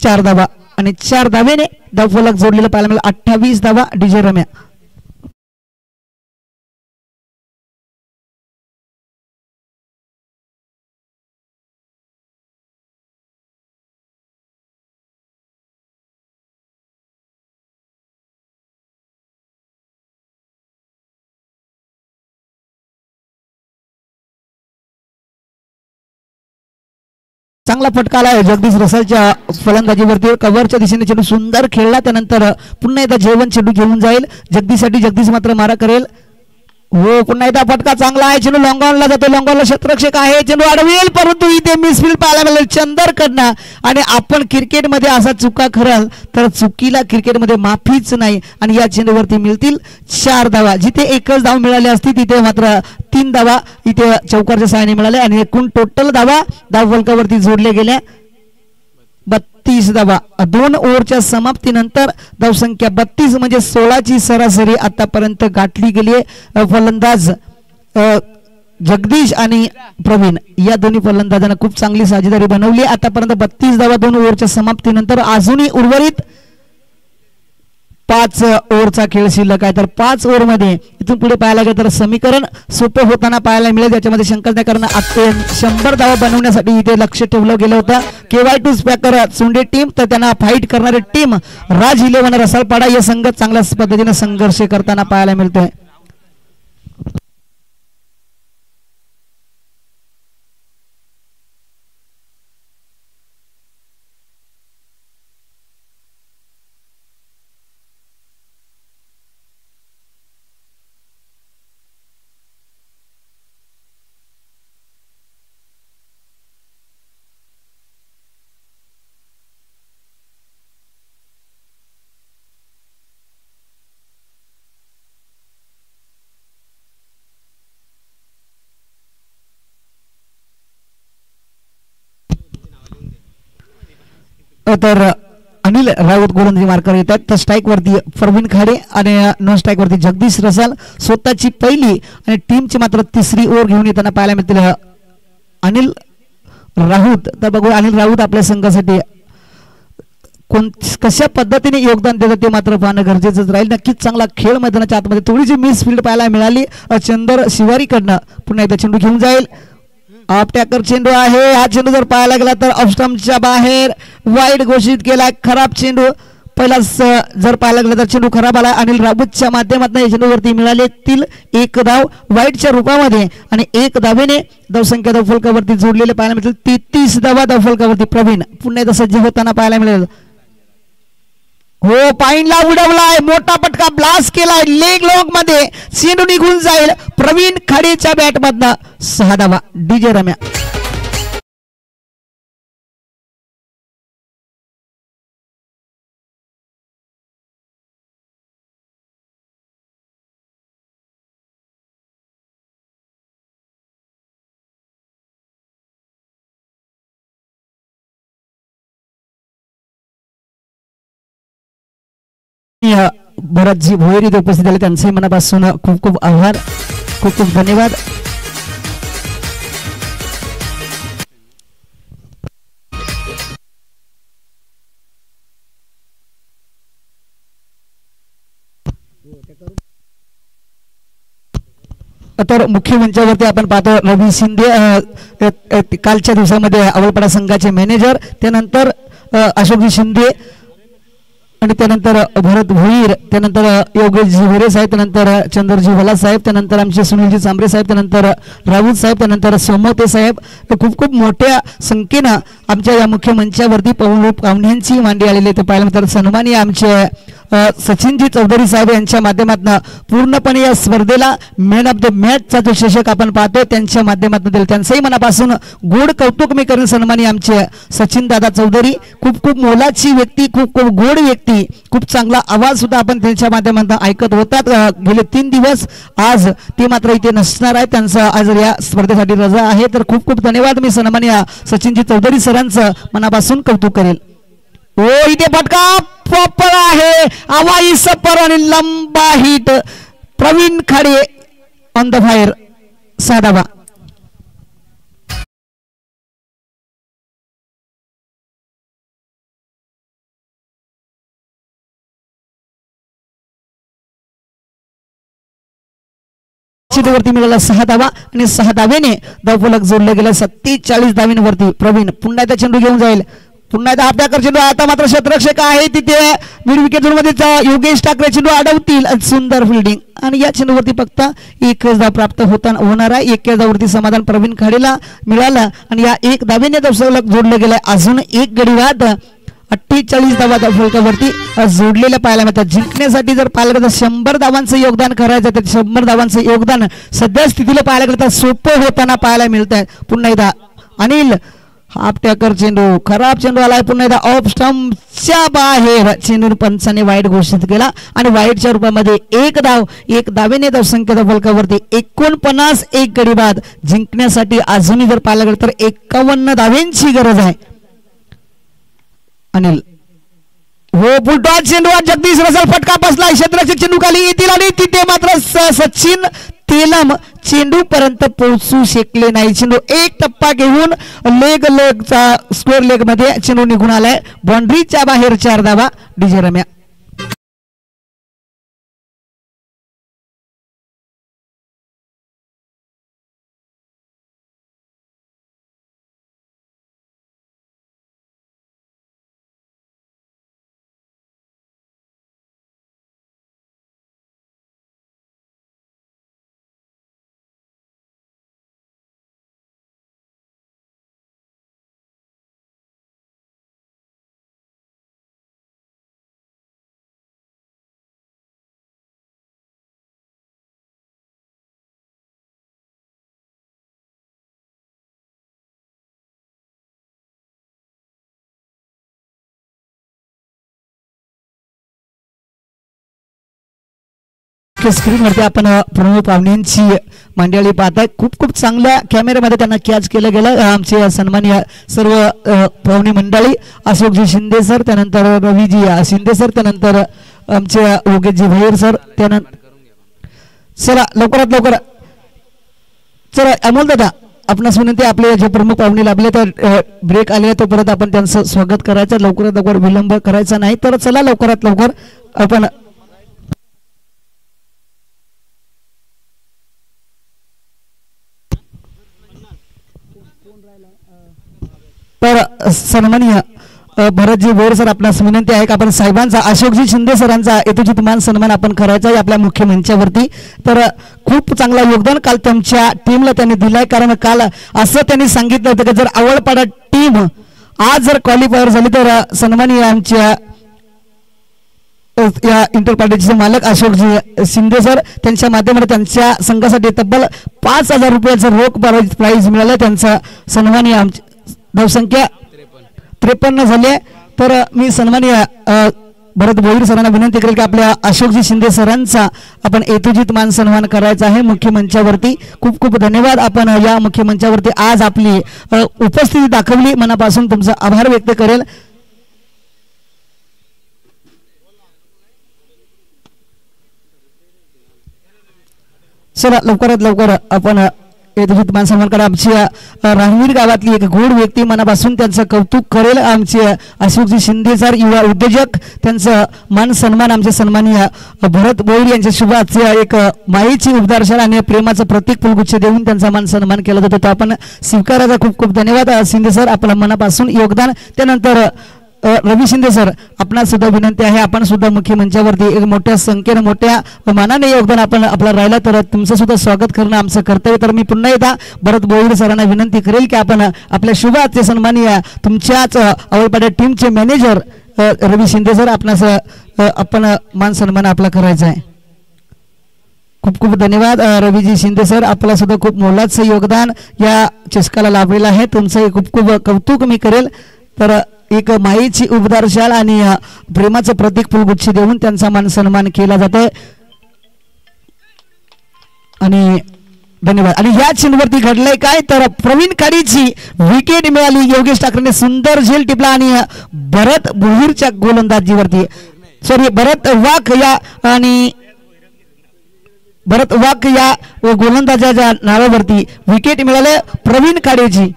4 धावा आणि 4 धावेने धावफलक जोडलेलं पाहायला मिळालं. 28 धावा डीजे रम्या. चांगला फटका आला जगदीश रसालच्या फलंदाजीवरती. कव्हरच्या दिशेने चेंडू सुंदर खेळला. त्यानंतर पुन्हा एकदा जयवंत चेंडू घेऊन जाईल जगदीशसाठी. जगदीश मात्र मारा करेल. हो पुन्हा एकदा फटका चांगला आहे. चेंडू लॉंगॉनला जातो. लॉंगॉनला क्षेत्ररक्षक आहे. चेंडू अडवेल परंतु इथे मिसफील्ड पाहायला मिळेल चंदरकडनं. आणि आपण क्रिकेटमध्ये असा चुका कराल तर चुकीला क्रिकेटमध्ये माफीच नाही. आणि या चेंडूवरती मिळतील 4 धावा. जिथे एकच धाव मिळाली असती तिथे मात्र 3 धावा इथे चौकारच्या सहाय्याने मिळाल्या आणि एकूण टोटल धावा धावफलकावरती जोडले गेल्या 32 धावा. 2 ओव्हरच्या समाप्तीनंतर धावसंख्या 32 म्हणजे 16ची सरासरी आतापर्यंत गाठली गेली आहे. फलंदाज जगदीश आणि प्रवीण या दोन्ही फलंदाजांना खूप चांगली साजेदारी बनवली आतापर्यंत. 32 धावा 2 ओव्हरच्या समाप्तीनंतर. अजूनही उर्वरित 5 ओव्हरचा खेळ शिल्लक आहे. तर 5 ओव्हरमध्ये इथून पुढे पाहायला गेलं तर समीकरण सोपं होताना पाहायला मिळेल. त्याच्यामध्ये शंका नाही कारण 100 धावा बनवण्यासाठी इथे लक्ष ठेवलं गेलं होतं. KY2 स्पॅकर चुंडे टीम तर त्यांना फाईट करणारी टीम राज 11 रसाळपाडा या संघ चांगल्या पद्धतीने संघर्ष करताना पाहायला मिळतोय. तर अनिल राऊत गोलंदाजी मार्कर येतात. तर स्ट्राईक वरती प्रवीण खाडे आणि नॉन स्ट्राईक वरती जगदीश रसाल. स्वतःची पहिली आणि टीमची मात्र तिसरी ओव्हर घेऊन येताना पाहायला मिळतील अनिल राऊत. तर बघू अनिल राऊत आपल्या संघासाठी कशा पद्धतीने योगदान देतात ते मात्र पाहणं गरजेचंच राहील. नक्कीच चांगला खेळ मैदानाच्या आतमध्ये थोडीशी मिस फील्ड पाहायला मिळाली चंदर शिवारीकडनं. पुन्हा एकदा चेंडू घेऊन जाईल. ऑफ टॅकर चेंडू आहे. हा चेंडू जर पाहायला गेला तर ऑफ स्टंपच्या बाहेर वाईड घोषित केला. खराब चेंडू पहिलाच जर पाहायला गेला तर चेंडू खराब आला. अनिल राऊतच्या माध्यमातून या चेंडूवरती मिळाले 1 धाव वाईडच्या रूपामध्ये आणि 1 धावेने धावसंख्या धावफलकावरती जोडलेले पाहायला मिळतील. 33 धावा धावफलकावरती प्रवीण पुन्हा एकदा सज्ज होताना पाहायला मिळेल. हो पाईनला उडवलाय. मोठा पटका ब्लास्ट केलाय लेग लॉक मध्ये. चेंडू निघून जाईल. प्रवीण खाडेच्या बॅट मधनं 6 धावा. डीजे रम्या भरतजी भोयर इथे उपस्थित झाले त्यांचे मनापासून खूप खूप आभार. खूप खूप धन्यवाद. तर मुख्य मंचावरती आपण पाहतो रवी शिंदे कालच्या दिवसामध्ये आवळपाडा संघाचे मॅनेजर. त्यानंतर अशोकजी शिंदे आणि त्यानंतर भरत भोईर. त्यानंतर योगेशजी हिरे साहेब. त्यानंतर चंद्रजी भला साहेब. त्यानंतर आमचे सुनीलजी चांबरे साहेब. त्यानंतर राऊत साहेब. त्यानंतर सोमवते साहेब. तर खूप खूप मोठ्या संख्येनं आमच्या या मुख्य मंचावरती पाहुण्यांची मांडी आलेली ते पाहायला मिळतात. सन्माननीय आमचे सचिनजी चौधरी साहेब यांच्या माध्यमातून पूर्णपणे या स्पर्धेला मॅन ऑफ द मॅचचा जो चषक आपण पाहतो त्यांच्या माध्यमातून दिलं. त्यांचंही मनापासून गोड कौतुक मी करेन. सन्माननीय आमचे सचिन दादा चौधरी खूप खूप मोलाची व्यक्ती. खूप खूप गोड व्यक्ती. खूप चांगला आवाज सुद्धा आपण त्यांच्या माध्यमातून ऐकत होतात गेले 3 दिवस. आज ते मात्र इथे नसणार आहे. त्यांचं आज या स्पर्धेसाठी रजा आहे. तर खूप खूप धन्यवाद. मी सन्माननीय सचिनजी चौधरी सरांचं मनापासून कौतुक करेल. ओ इथे फटका प्रॉपर आहे. हवाई सपर आणि लंबा hit. Pravin Khade on the fire. 6 धावा. वरती मिळाला 6 धावा आणि 6 धावेने धावफलक जोडलं गेलं. 47 धावेंवरती प्रवीण पुन्हा एकदा चेंडू घेऊन जाईल. पुन्हा एकदा आपल्या चेंडू. आता मात्र क्षेत्ररक्षक आहे तिथे मिड विकेट मध्ये योगेश ठाकरे चेंडू अडवतील. सुंदर फिल्डिंग आणि या चेंडूवरती फक्त 1 धाव प्राप्त होणार आहे. 1 धाववरती समाधान प्रवीण खाडेला मिळालं आणि या 1 धावेने धावफलक जोडलं गेलं. अजून एक गडी बाद. 48 धावा धावफलकावरती जोडलेल्या पाहायला मिळतात. जिंकण्यासाठी जर पाहायला गेलं तर 100 धावांचं योगदान करायचं तर 100 धावांचं योगदान सध्या स्थितीला पाहायला गेलं तर सोपं होताना पाहायला मिळत आहे. पुन्हा एकदा अनिल हाफ टॅकर चेंडू. खराब चेंडू आलाय. पुन्हा एकदा ऑफ स्टंपच्या बाहेर चेंडू पंचाने वाईड घोषित केला आणि वाईडच्या रूपामध्ये 1 धाव. 1 धावेने धावसंख्या धावफलकावरती 49. 1 गडी बाद. जिंकण्यासाठी अजूनही जर पाहायला गेलं तर 51 धावेंची गरज आहे. अनिल हो बुलटॉस चेंडू. जगदीश रसाल फटका बसला. क्षेत्राचे चेंडू खाली येतील आणि तिथे मात्र सचिन तेलम चेंडू पर्यंत पोहोचू शकले नाही. चेंडू 1 टप्पा घेऊन लेगचा स्क्वेअर लेग मध्ये चेंडू निघून आलाय. बाउंड्रीच्या बाहेर 4 धावा. डीजे रम्या मुख्य स्क्रीनवरती आपण प्रमुख पाहुण्यांची मंडळी पाहताय. खूप खूप चांगल्या कॅमेऱ्यामध्ये त्यांना कॅच केलं गेलं. आमचे सन्माननीय सर्व पाहुणे मंडळी अशोकजी शिंदे सर, त्यानंतर रवीजी शिंदे सर, त्यानंतर आमचे योगेशजी भैर सर, त्यानंतर चला लवकरात लवकर चला अमोल दादा आपणास विनंती आपले जे प्रमुख पाहुणे लाभले तर ब्रेक आले तो परत आपण त्यांचं स्वागत करायचं. लवकरात लवकर विलंब करायचा नाही. तर चला लवकरात लवकर आपण तर सन्माननीय भरतजी बोर सर आपणास विनंती आहे की आपण साहेबांचा अशोकजी शिंदे सरांचा यथोचित मान सन्मान आपण करायचा आहे आपल्या मुख्य मंचावरती. तर खूप चांगला योगदान काल तुमच्या टीमला त्यांनी दिलाय. कारण काल असं त्यांनी सांगितलं होतं की जर आवडपाडा टीम आज जर क्वालिफायर झाली तर सन्माननीय आमच्या या इंटर पार्टीचे मालक अशोकजी शिंदे सर त्यांच्या माध्यमातून त्यांच्या संघासाठी तब्बल 5,000 रुपयाचं रोख प्राईज मिळालं. त्यांचा सन्माननीय आमची धावसंख्या 53 झाली. तर मी सन्माननीय भरत भोईर सरांना विनंती करेल की आपल्या अशोकजी शिंदे सरांचा आपण यथोचित मान सन्मान करायचा आहे मुख्य मंचावरती. खूप खूप धन्यवाद. आपण या मुख्य मंचावरती आज आपली उपस्थिती दाखवली. मनापासून तुमचा आभार व्यक्त करेल. चला लवकरात लवकर आपण यथोचित मान सन्मान करा. आमच्या राहवीर गावातली एक गोड व्यक्ती मनापासून त्यांचं कौतुक करेल. आमचे अशोकजी शिंदे सर युवा उद्योजक त्यांचं मान सन्मान आमचे सन्माननीय भरत बोईर यांच्या शुभाच्या एक मायेची उपदार्शन आणि प्रेमाचं प्रतीक फुलगुच्छ देऊन त्यांचा मान सन्मान केला जातो. तो आपण स्वीकारायचा. खूप खूप धन्यवाद शिंदे सर आपलं मनापासून योगदान. त्यानंतर रवी शिंदे सर आपणास सुद्धा विनंती आहे आपण सुद्धा मुख्य मंचावरती एक मोठ्या संख्येने मोठ्या मानाने योगदान आपण आपलं राहिलं तर तुमचं सुद्धा स्वागत करणं आमचं कर्तव्य. तर मी पुन्हा एकदा भरत बोईर सरांना विनंती करेल की आपण आपल्या शुभाचे सन्माननीय तुमच्याच आवडपाड्या टीमचे मॅनेजर रवी शिंदे सर आपणास आपण मान सन्मान आपला करायचा आहे. खूप खूप धन्यवाद रवीजी शिंदे सर आपला सुद्धा खूप मोलाचं योगदान या चषकाला लाभलेलं आहे. तुमचं खूप खूप कौतुक मी करेल. तर एक मायेची उपदारशाल आणि प्रेमाचं प्रतीक फुलगुच्छ देऊन त्यांचा मान सन्मान केला जातोय आणि धन्यवाद. आणि या चिन्हवरती घडलंय काय तर प्रवीण काडीची विकेट मिळाली. योगेश ठाकरेने सुंदर झेल टिपला आणि भरत भोईरच्या गोलंदाजीवरती भरत वाघ या गोलंदाजाच्या नावावरती विकेट मिळाले प्रवीण काडेची.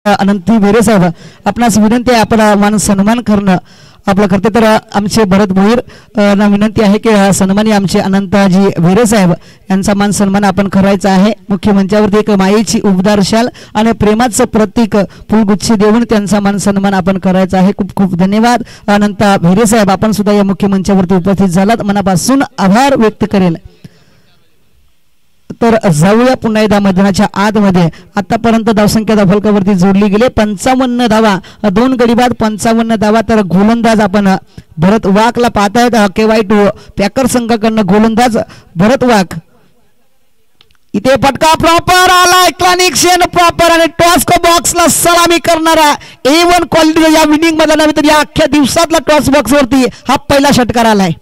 अनंती भेरे साहेब आपणास विनंती आहे आपला मान सन्मान करणं आपलं करते. तर आमचे भरत भोईर ना विनंती आहे की सन्मानी आमचे अनंताजी भेरे साहेब यांचा मान सन्मान आपण करायचा आहे. मुख्य मंचावरती एक मायेची उपदारशाल आणि प्रेमाचं प्रतीक फुलगुच्छ देऊन त्यांचा मान सन्मान आपण करायचा आहे. खूप खूप धन्यवाद अनंता भेरे साहेब आपण सुद्धा या मुख्य मंचावरती उपस्थित झालात. मनापासून आभार व्यक्त करेल. तर जाऊया पुन्हा एकदा मैदानाच्या आतमध्ये. आतापर्यंत धावसंख्या फलकावरती जोडली गेली 55 धावा 2 गडी बाद 55 धावा. तर गोलंदाज आपण भरत वाघला पाहतायत. KY2 पॅकर संघाकडनं गोलंदाज भरत वाघ. इथे फटका प्रॉपर आला क्लॅनिक्शन प्रॉपर आणि टॉस को बॉक्सला सलामी करणारा A1 क्वालिटी या विनिंग मध्ये नव्हे तर या अख्ख्या दिवसातला टॉस बॉक्स वरती हा पहिला षटकार आलाय.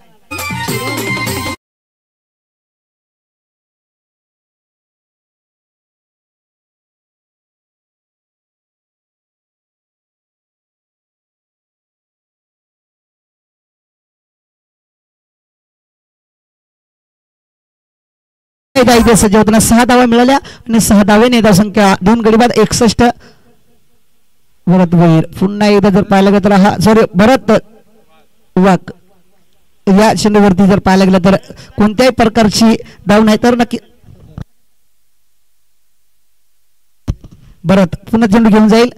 इथे सज्ज होताना 6 धावा मिळाल्या आणि 6 धावेने धावसंख्या 2 गडी बाद 61. भरत भोईर पुन्हा एकदा जर पाहायला गेलं तर हा भरत वाघ या चेंडूवरती जर पाहायला गेलं तर कोणत्याही प्रकारची धाव नाही तर नक्की भरत पुन्हा चेंडू घेऊन जाईल.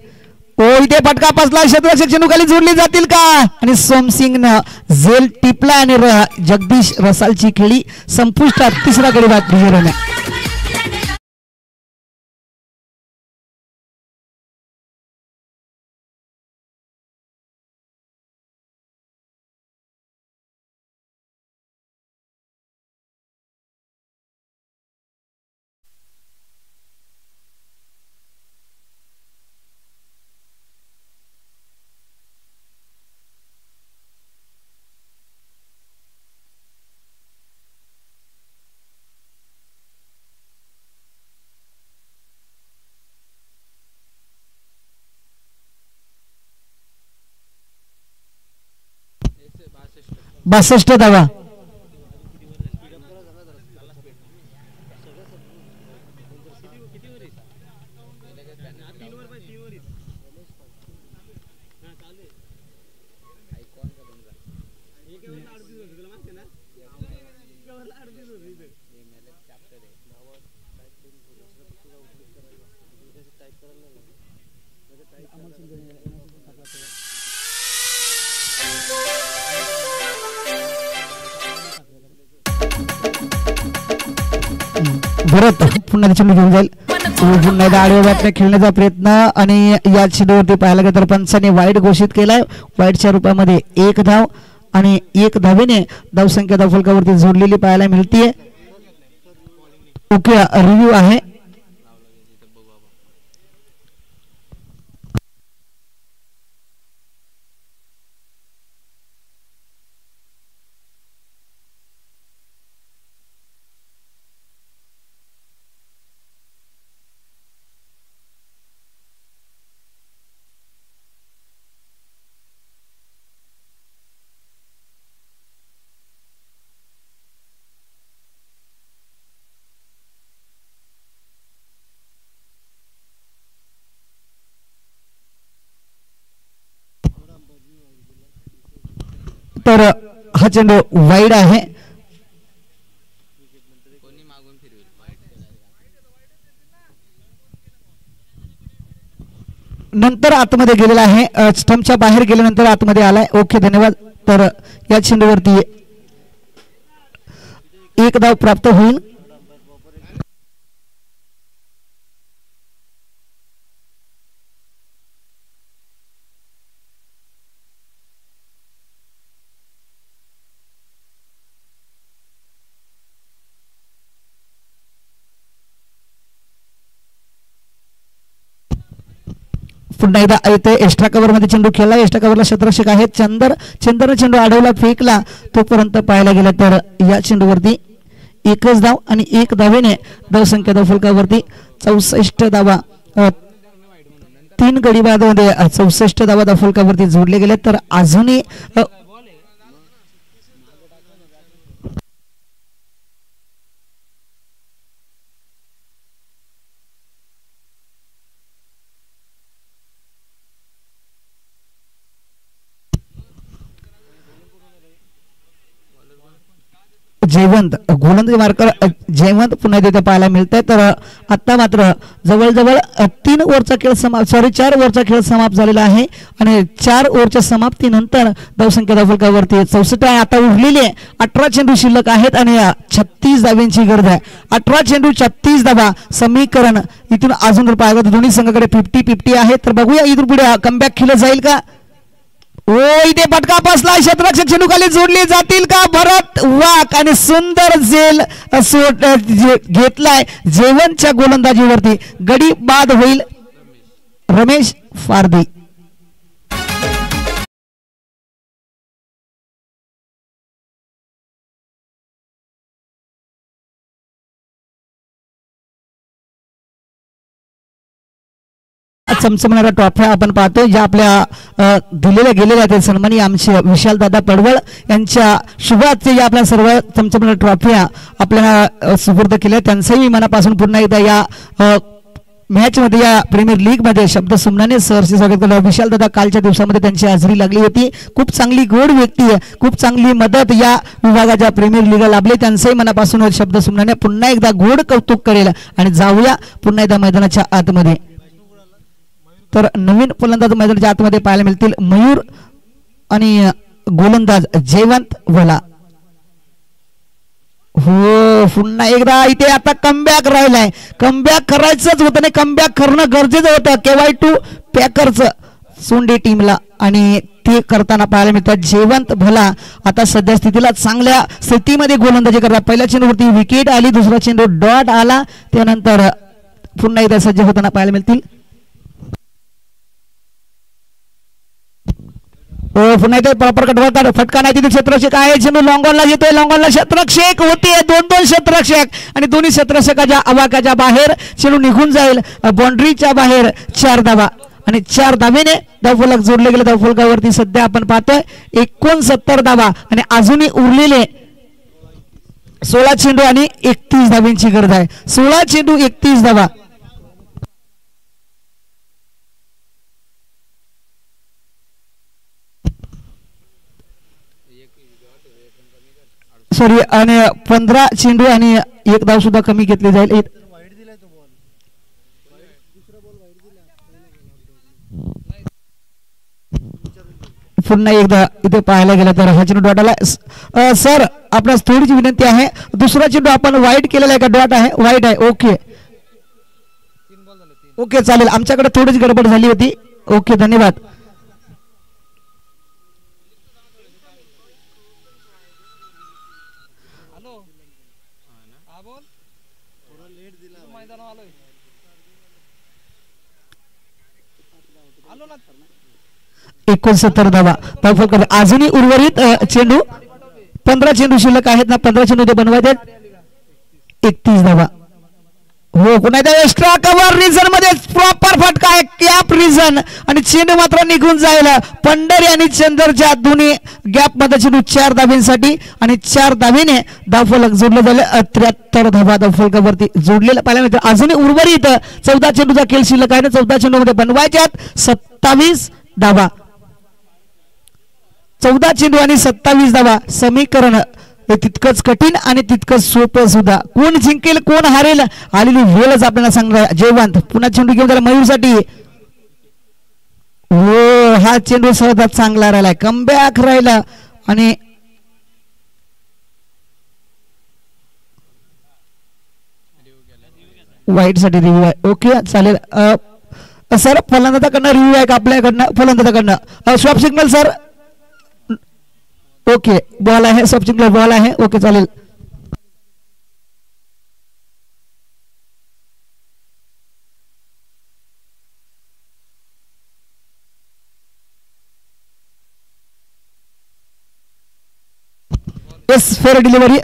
ओ इथे फटका बसला. क्षेत्ररक्षक चेंडू खाली जोडली जातील का आणि सोमसिंग न झेल टिपला आणि जगदीश रसालची खेळी संपुष्टात. तिसरा गडी बाद विजय. बासष्ट धावा. भरत पुन्हा चेंडू घेऊन जाईल. पुन्हा एकदा आडव्या बॅटने खेळण्याचा प्रयत्न आणि या चेंडूवरती पाहायला गेलं तर पंचाने वाईट घोषित केलाय. वाईटच्या रूपामध्ये 1 धाव आणि 1 धावेने धावसंख्या धावफलकावरती जोडलेली पाहायला मिळतीये. ओके रिव्ह्यू आहे. तर हा चेंडू वाईड आहे. नंतर आतमध्ये गेलेला आहे. स्टंपच्या बाहेर गेल्यानंतर आतमध्ये आलाय. ओके धन्यवाद. तर या चेंडूवरती 1 धाव प्राप्त होईल. पुन्हा एकदा इथे एक्स्ट्रा कव्हर मध्ये चेंडू खेळला. एक्स्ट्रा कव्हरला क्षेत्ररक्षक आहेत चंदर चेंडू अडवला फेकला तोपर्यंत पाहायला गेला तर या चेंडूवरती 1च धाव आणि 1 धावेने धावसंख्या धावफलकावरती 64 धावा. 3 गडी बादमध्ये 64 धावा धावफलकावरती जोडले गेले. तर अजूनही जयवंत गोलंदाजी मार्कर जयवंत पुन्हा तिथे पाहायला मिळतंय. तर आता मात्र जवळजवळ 3 ओव्हरचा खेळ समाप्त 4 ओव्हरचा खेळ समाप्त झालेला आहे आणि 4 ओव्हरच्या समाप्तीनंतर धावसंख्या धावफलकावरती 64 आहे. आता उरलेले 18 चेंडू शिल्लक आहेत आणि 36 धाव्यांची गरज आहे. 18 चेंडू 36 धावा समीकरण इथून अजून जर पाहायला दोन्ही संघाकडे 50-50 आहे. तर बघूया इथून पुढे कमबॅक केलं जाईल का. ओ इथे फटका बसला. क्षेत्ररक्षक चेंडू खाली जोडले जातील का. भरत वाक आणि सुंदर झेल घेतलाय जेवणच्या गोलंदाजीवरती. गडी बाद होईल रमेश फारदी. चमचमणाऱ्या ट्रॉफ्या आपण पाहतोय ज्या आपल्या दिलेल्या गेलेल्या आहेत. सन्मानी आमचे विशालदादा पडवळ यांच्या शुभाचे या आपल्या सर्व चमचमणाऱ्या ट्रॉफ्या आपल्याला सुपूर्द केल्या. त्यांचंही मनापासून पुन्हा एकदा या मॅच मध्ये या प्रीमियर लीग मध्ये शब्द सुमनाने सरचे स्वागत केलं. विशालदादा कालच्या दिवसामध्ये त्यांची हजेरी लागली होती. खूप चांगली गोड व्यक्ती आहे. खूप चांगली मदत या विभागाच्या प्रीमियर लीगला लाभली. त्यांचंही मनापासून शब्द सुमनाने पुन्हा एकदा गोड कौतुक करेल आणि जाऊया पुन्हा एकदा मैदानाच्या आतमध्ये. तर नवीन फलंदाज मैदानाच्या आतमध्ये पाहायला मिळतील मयूर आणि गोलंदाज जयवंत भला. हो पुन्हा एकदा इथे आता कमबॅक राहिलाय. कमबॅक करायचंच होतं नाही, कमबॅक करणं गरजेचं होतं KY2 पॅकरचं सोंडे टीमला आणि ते करताना पाहायला मिळतात. जयवंत भला आता सध्या स्थितीला चांगल्या स्थितीमध्ये गोलंदाजी करतात. पहिल्या चेंडूवरती विकेट आली, दुसरा चेंडू डॉट आला, त्यानंतर पुन्हा एकदा सज्ज होताना पाहायला मिळतील. पुन्हा इथे प्रॉपर कटवर फटका नाही, तिथे क्षेत्ररक्षक आहे, चेंडू लॉंगॉनला येतोय, लॉंगॉनला क्षेत्ररक्षक होते, दोन क्षेत्ररक्षक आणि दोन्ही क्षेत्ररक्षकाच्या आवाकाच्या बाहेर चेंडू निघून जाईल बाउंड्रीच्या बाहेर. 4 धावा आणि 4 धावेने धावफलक जोडले गेले. धावफलकावरती सध्या आपण पाहतोय 69 धावा आणि अजूनही उरलेले 16 चेंडू आणि 31 धाव्यांची गरज आहे. 16 चेंडू 31 धावा. सॉरी आणि 15 चेंडू आणि 1 धाव सुद्धा कमी घेतली जाईल. पुन्हा एकदा इथे पाहायला गेलं तर हा चेंडू डॉट आला. सर आपल्यास थोडीशी विनंती आहे, दुसरा चेंडू आपण वाईट केलेला आहे का डॉट आहे? वाईट आहे. ओके ओके चालेल, आमच्याकडे थोडीच गडबड झाली होती. ओके धन्यवाद. एकोण 70 धावा धावफलक. अजूनही उर्वरित चेंडू 15 चेंडू शिल्लक आहेत ना, 15 चेंडू ते बनवायचे. 31 धावा. हो पुन्हा एक्स्ट्रा कव्हर रिझन मध्ये प्रॉपर फटका आहे, कॅप रिझन आणि चेंडू मात्र निघून जाईल. पंढरी आणि चंदरच्या दोन्ही गॅप मध्ये चेंडू 4 धाव्यांसाठी आणि 4 धावेने धावफलक जोडलं झालं. 73 धावा धावफलकावरती जोडलेला पाहायला मिळतं. अजूनही उर्वरित 14 चेंडूचा खेळ शिल्लक आहे ना, 14 चेंडू मध्ये बनवायच्यात 27 धावा. 14 चेंडू आणि 27 धावा. समीकरण तितकंच कठीण आणि तितकंच सोपं सुद्धा. कोण जिंकेल कोण हारेल आलेली वेळच आपल्याला सांगणार. जयवंत पुन्हा चेंडू घेऊन त्याला मयूरसाठी. हो हा चेंडू सहज चांगला राहिलाय, कमबॅक राहिला आणि वाईट साठी रिव्ह्यू आहे. ओके चालेल सर. फलंदाजाकडनं रिव्ह्यू आहे का आपल्याकडनं? फलंदाजाकडनं stop signal sir. Okay ball आहे, स्टॉप सिग्नल बॉल आहे. ओके चालेल. Yes fair delivery.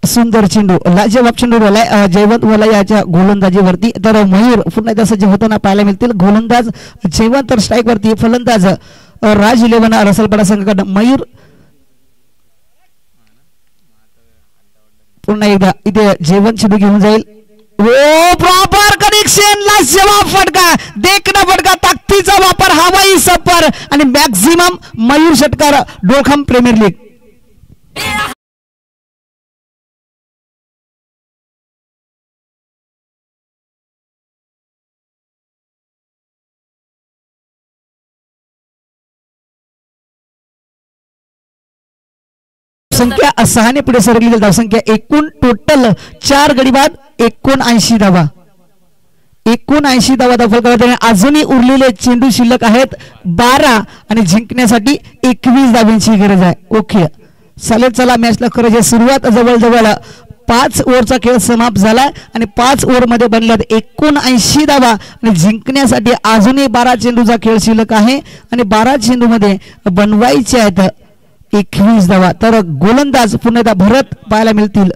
सुंदर चेंडू लाजवाब चेंडू बोलाय जयवंत बोला याच्या गोलंदाजीवरती. तर मयूर पुन्हा एकदा सज्ज होताना पाहायला मिळतील. गोलंदाज जयवंत तर स्ट्राईक वरती. फलंदाज राज 11 रसलपाडा संघाकडून मयूर. पुन्हा एकदा इथे जयवंत चेंडू घेऊन जाईल. ओ प्रॉपर कनेक्शन, लाजवाब फटका, देखना फटका, ताकदीचा वापर, हवाई सफर आणि मॅक्झिमम मयूर षटकार डोखम प्रीमियर लीग. संख्या 6 ने पुढे सरकलेली धावसंख्या. एकूण टोटल 4 गडी बाद 79 धावा. 79 धावा धावफलकावर. अजूनही उरलेले चेंडू शिल्लक आहेत 12 आणि जिंकण्यासाठी 21 धाव्यांची गरज आहे. ओके चालेल. चला मॅचला करायची सुरुवात. जवळजवळ 5 ओव्हरचा खेळ समाप्त झाला आणि 5 ओव्हर मध्ये बनल्यात 79 धावा आणि जिंकण्यासाठी अजूनही 12 चेंडूचा खेळ शिल्लक आहे आणि 12 चेंडू मध्ये बनवायचे आहेत 21 धावा. तर गोलंदाज पुन्हा एकदा भरत पाहायला मिळतील.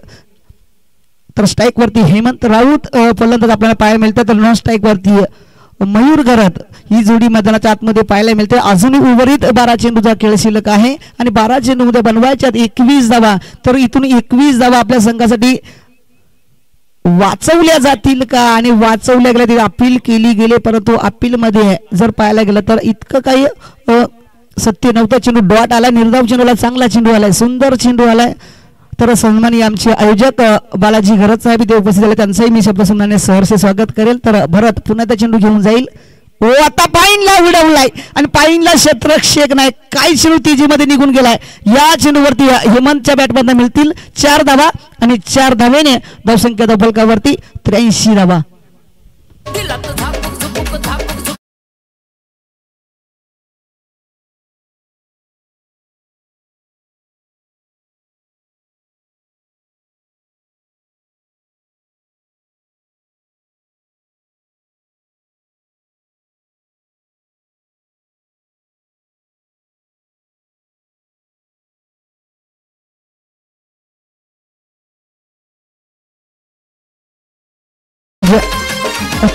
तर स्ट्राईक वरती हेमंत राऊत फलंदाज आपल्याला पाहायला मिळतात. तर नॉन स्ट्राईक वरती मयूर घरात ही जोडी मैदानाच्या आतमध्ये पाहायला मिळते. अजूनही उर्वरित 12 चेंडूचा खेळ शिल्लक आहे आणि 12 चेंडू मध्ये बनवायच्यात 21 धावा. तर इथून 21 धावा आपल्या संघासाठी वाचवल्या जातील का? आणि वाचवल्या गेल्या ती अपील केली गेली, परंतु अपील मध्ये जर पाहायला गेलं तर इतकं काही सत्य नव्हतं. चेंडू डॉट आला, निर्धाव चेंडूला चांगला चेंडू आलाय, सुंदर चेंडू आलाय. तर सन्माननीय आमचे आयोजक बालाजी घरत साहेब इथे उपस्थित झाले, त्यांचंही मी शब्दसन्मानाने सहर्ष स्वागत करेल. तर भरत पुन्हा त्या चेंडू घेऊन जाईल. ओ आता पाईनला उडवलाय आणि पाईनला क्षेत्रक्षेक नाही, काय चेंडू तेजीमध्ये निघून गेलाय. या चेंडूवरती हेमंतच्या बॅटमधून मिळतील 4 धावा आणि 4 धावेने धावसंख्या फलकावरती 83 धावा.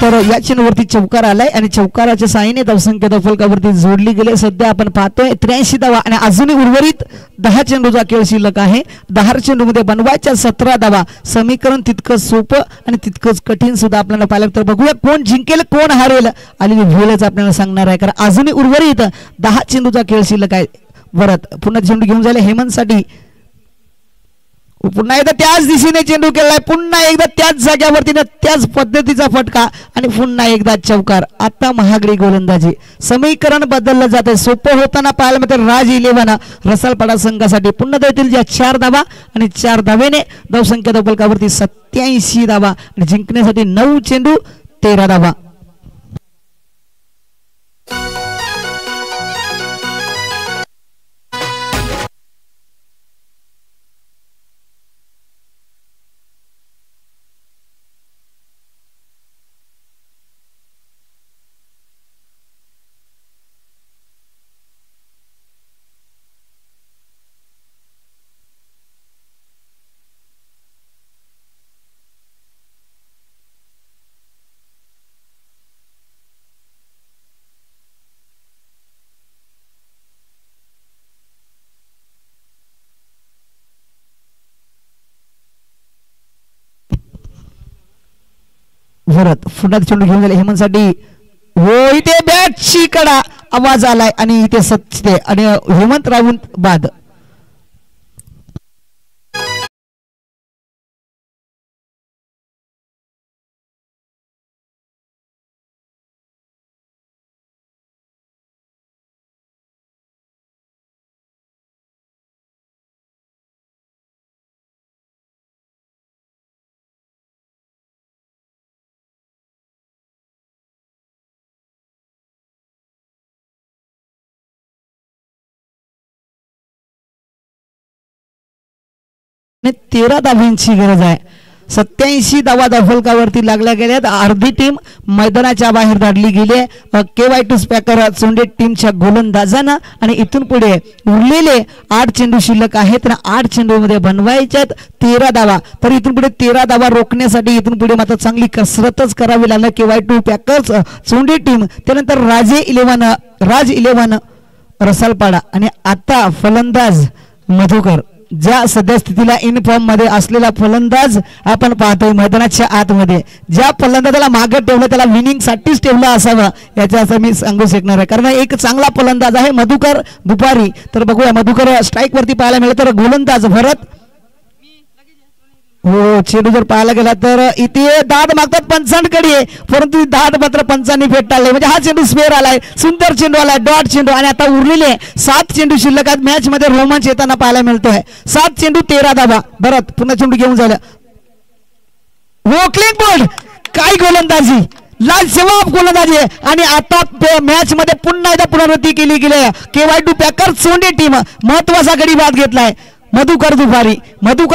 तर या चेंडूवरती चौकार आलाय आणि चौकाराच्या साहाय्याने धावसंख्या फलकावरती जोडली गेले. सध्या आपण पाहतोय 83 धावा आणि अजूनही उर्वरित 10 चेंडूचा खेळ शिल्लक आहे. 10 चेंडूमध्ये बनवायच्या 17 धावा. समीकरण तितकंच सोपं आणि तितकंच कठीण सुद्धा आपल्याला पाहिलं. तर बघूया कोण जिंकेल कोण हारेल आलेली वेळच आपल्याला सांगणार आहे, कारण अजूनही उर्वरित 10 चेंडूचा खेळ शिल्लक आहे. भरत पुन्हा चेंडू घेऊन जायला हेमंतसाठी. पुन्हा एकदा त्याच दिशेने चेंडू केलाय, पुन्हा एकदा त्याच जाग्यावरती त्याच पद्धतीचा फटका आणि पुन्हा एकदा चौकार. आता महागडी गोलंदाजी. समीकरण बदललं जाते, सोपं होताना पाहायला मिळते. राज 11 रसालपाडा संघासाठी पुन्हा देतील ज्या 4 धावा आणि 4 धावेने धावसंख्या फलकावरती 87 धावा आणि जिंकण्यासाठी 9 चेंडू 13 धावा. भरत पुन्हा चेंडू घेऊन गेले हेमंतसाठी. हो इथे बॅटची कडा आवाज आलाय आणि इथे सत्य आणि हेमंत राऊत बाद. आणि 13 धावांची गरज आहे. 87 धावा फलकावरती लागल्या गेल्यात. अर्धी टीम मैदानाच्या बाहेर धाडली गेली आहे. KY2 स्पॅकर चोंडे टीमच्या गोलंदाजांना आणि इथून पुढे उरलेले 8 चेंडू शिल्लक आहेत. 8 चेंडूमध्ये बनवायच्यात 13 धावा. तर इथून पुढे 13 धावा रोखण्यासाठी इथून पुढे मात्र चांगली कसरतच करावी लागणार KY2 पॅकर्स चोंडे टीम. त्यानंतर राज 11 रसालपाडा आणि आता फलंदाज मधुकर. ज्या सध्या स्थितीला इन फॉर्म मध्ये असलेला फलंदाज आपण पाहतोय मैदानाच्या आतमध्ये. ज्या फलंदाजाला मागे ठेवलं त्याला विनिंग साठीच ठेवलं असावं याचं असं मी सांगू शकणार आहे, कारण एक चांगला फलंदाज आहे मधुकर दुपारी. तर बघूया मधुकर स्ट्राईक वरती पाहायला मिळेल. तर गोलंदाज भरत. हो चेंडू जर पाहायला गेला तर इथे दाद मागतात पंचांकडे, परंतु दाद मात्र पंचांनी फेटाळले. म्हणजे हा चेंडू स्पेअर आलाय, सुंदर चेंडू आलाय, डॉट चेंडू. आणि आता उरलेले 7 चेंडू शिल्लक आहेत. मॅच मध्ये रोमांच येताना पाहायला मिळतोय. 7 चेंडू 13 धावा. भरत पुन्हा चेंडू घेऊन झालं. हो क्लीन बोल्ड. काय गोलंदाजी, लाजवाब गोलंदाजी. आणि आता मॅच मध्ये पुन्हा एकदा पुनरावृत्ती केली गेली. KY2 पॅकर चोंडे टीम महत्वाचा गडी बाद घेतलाय. मधुकर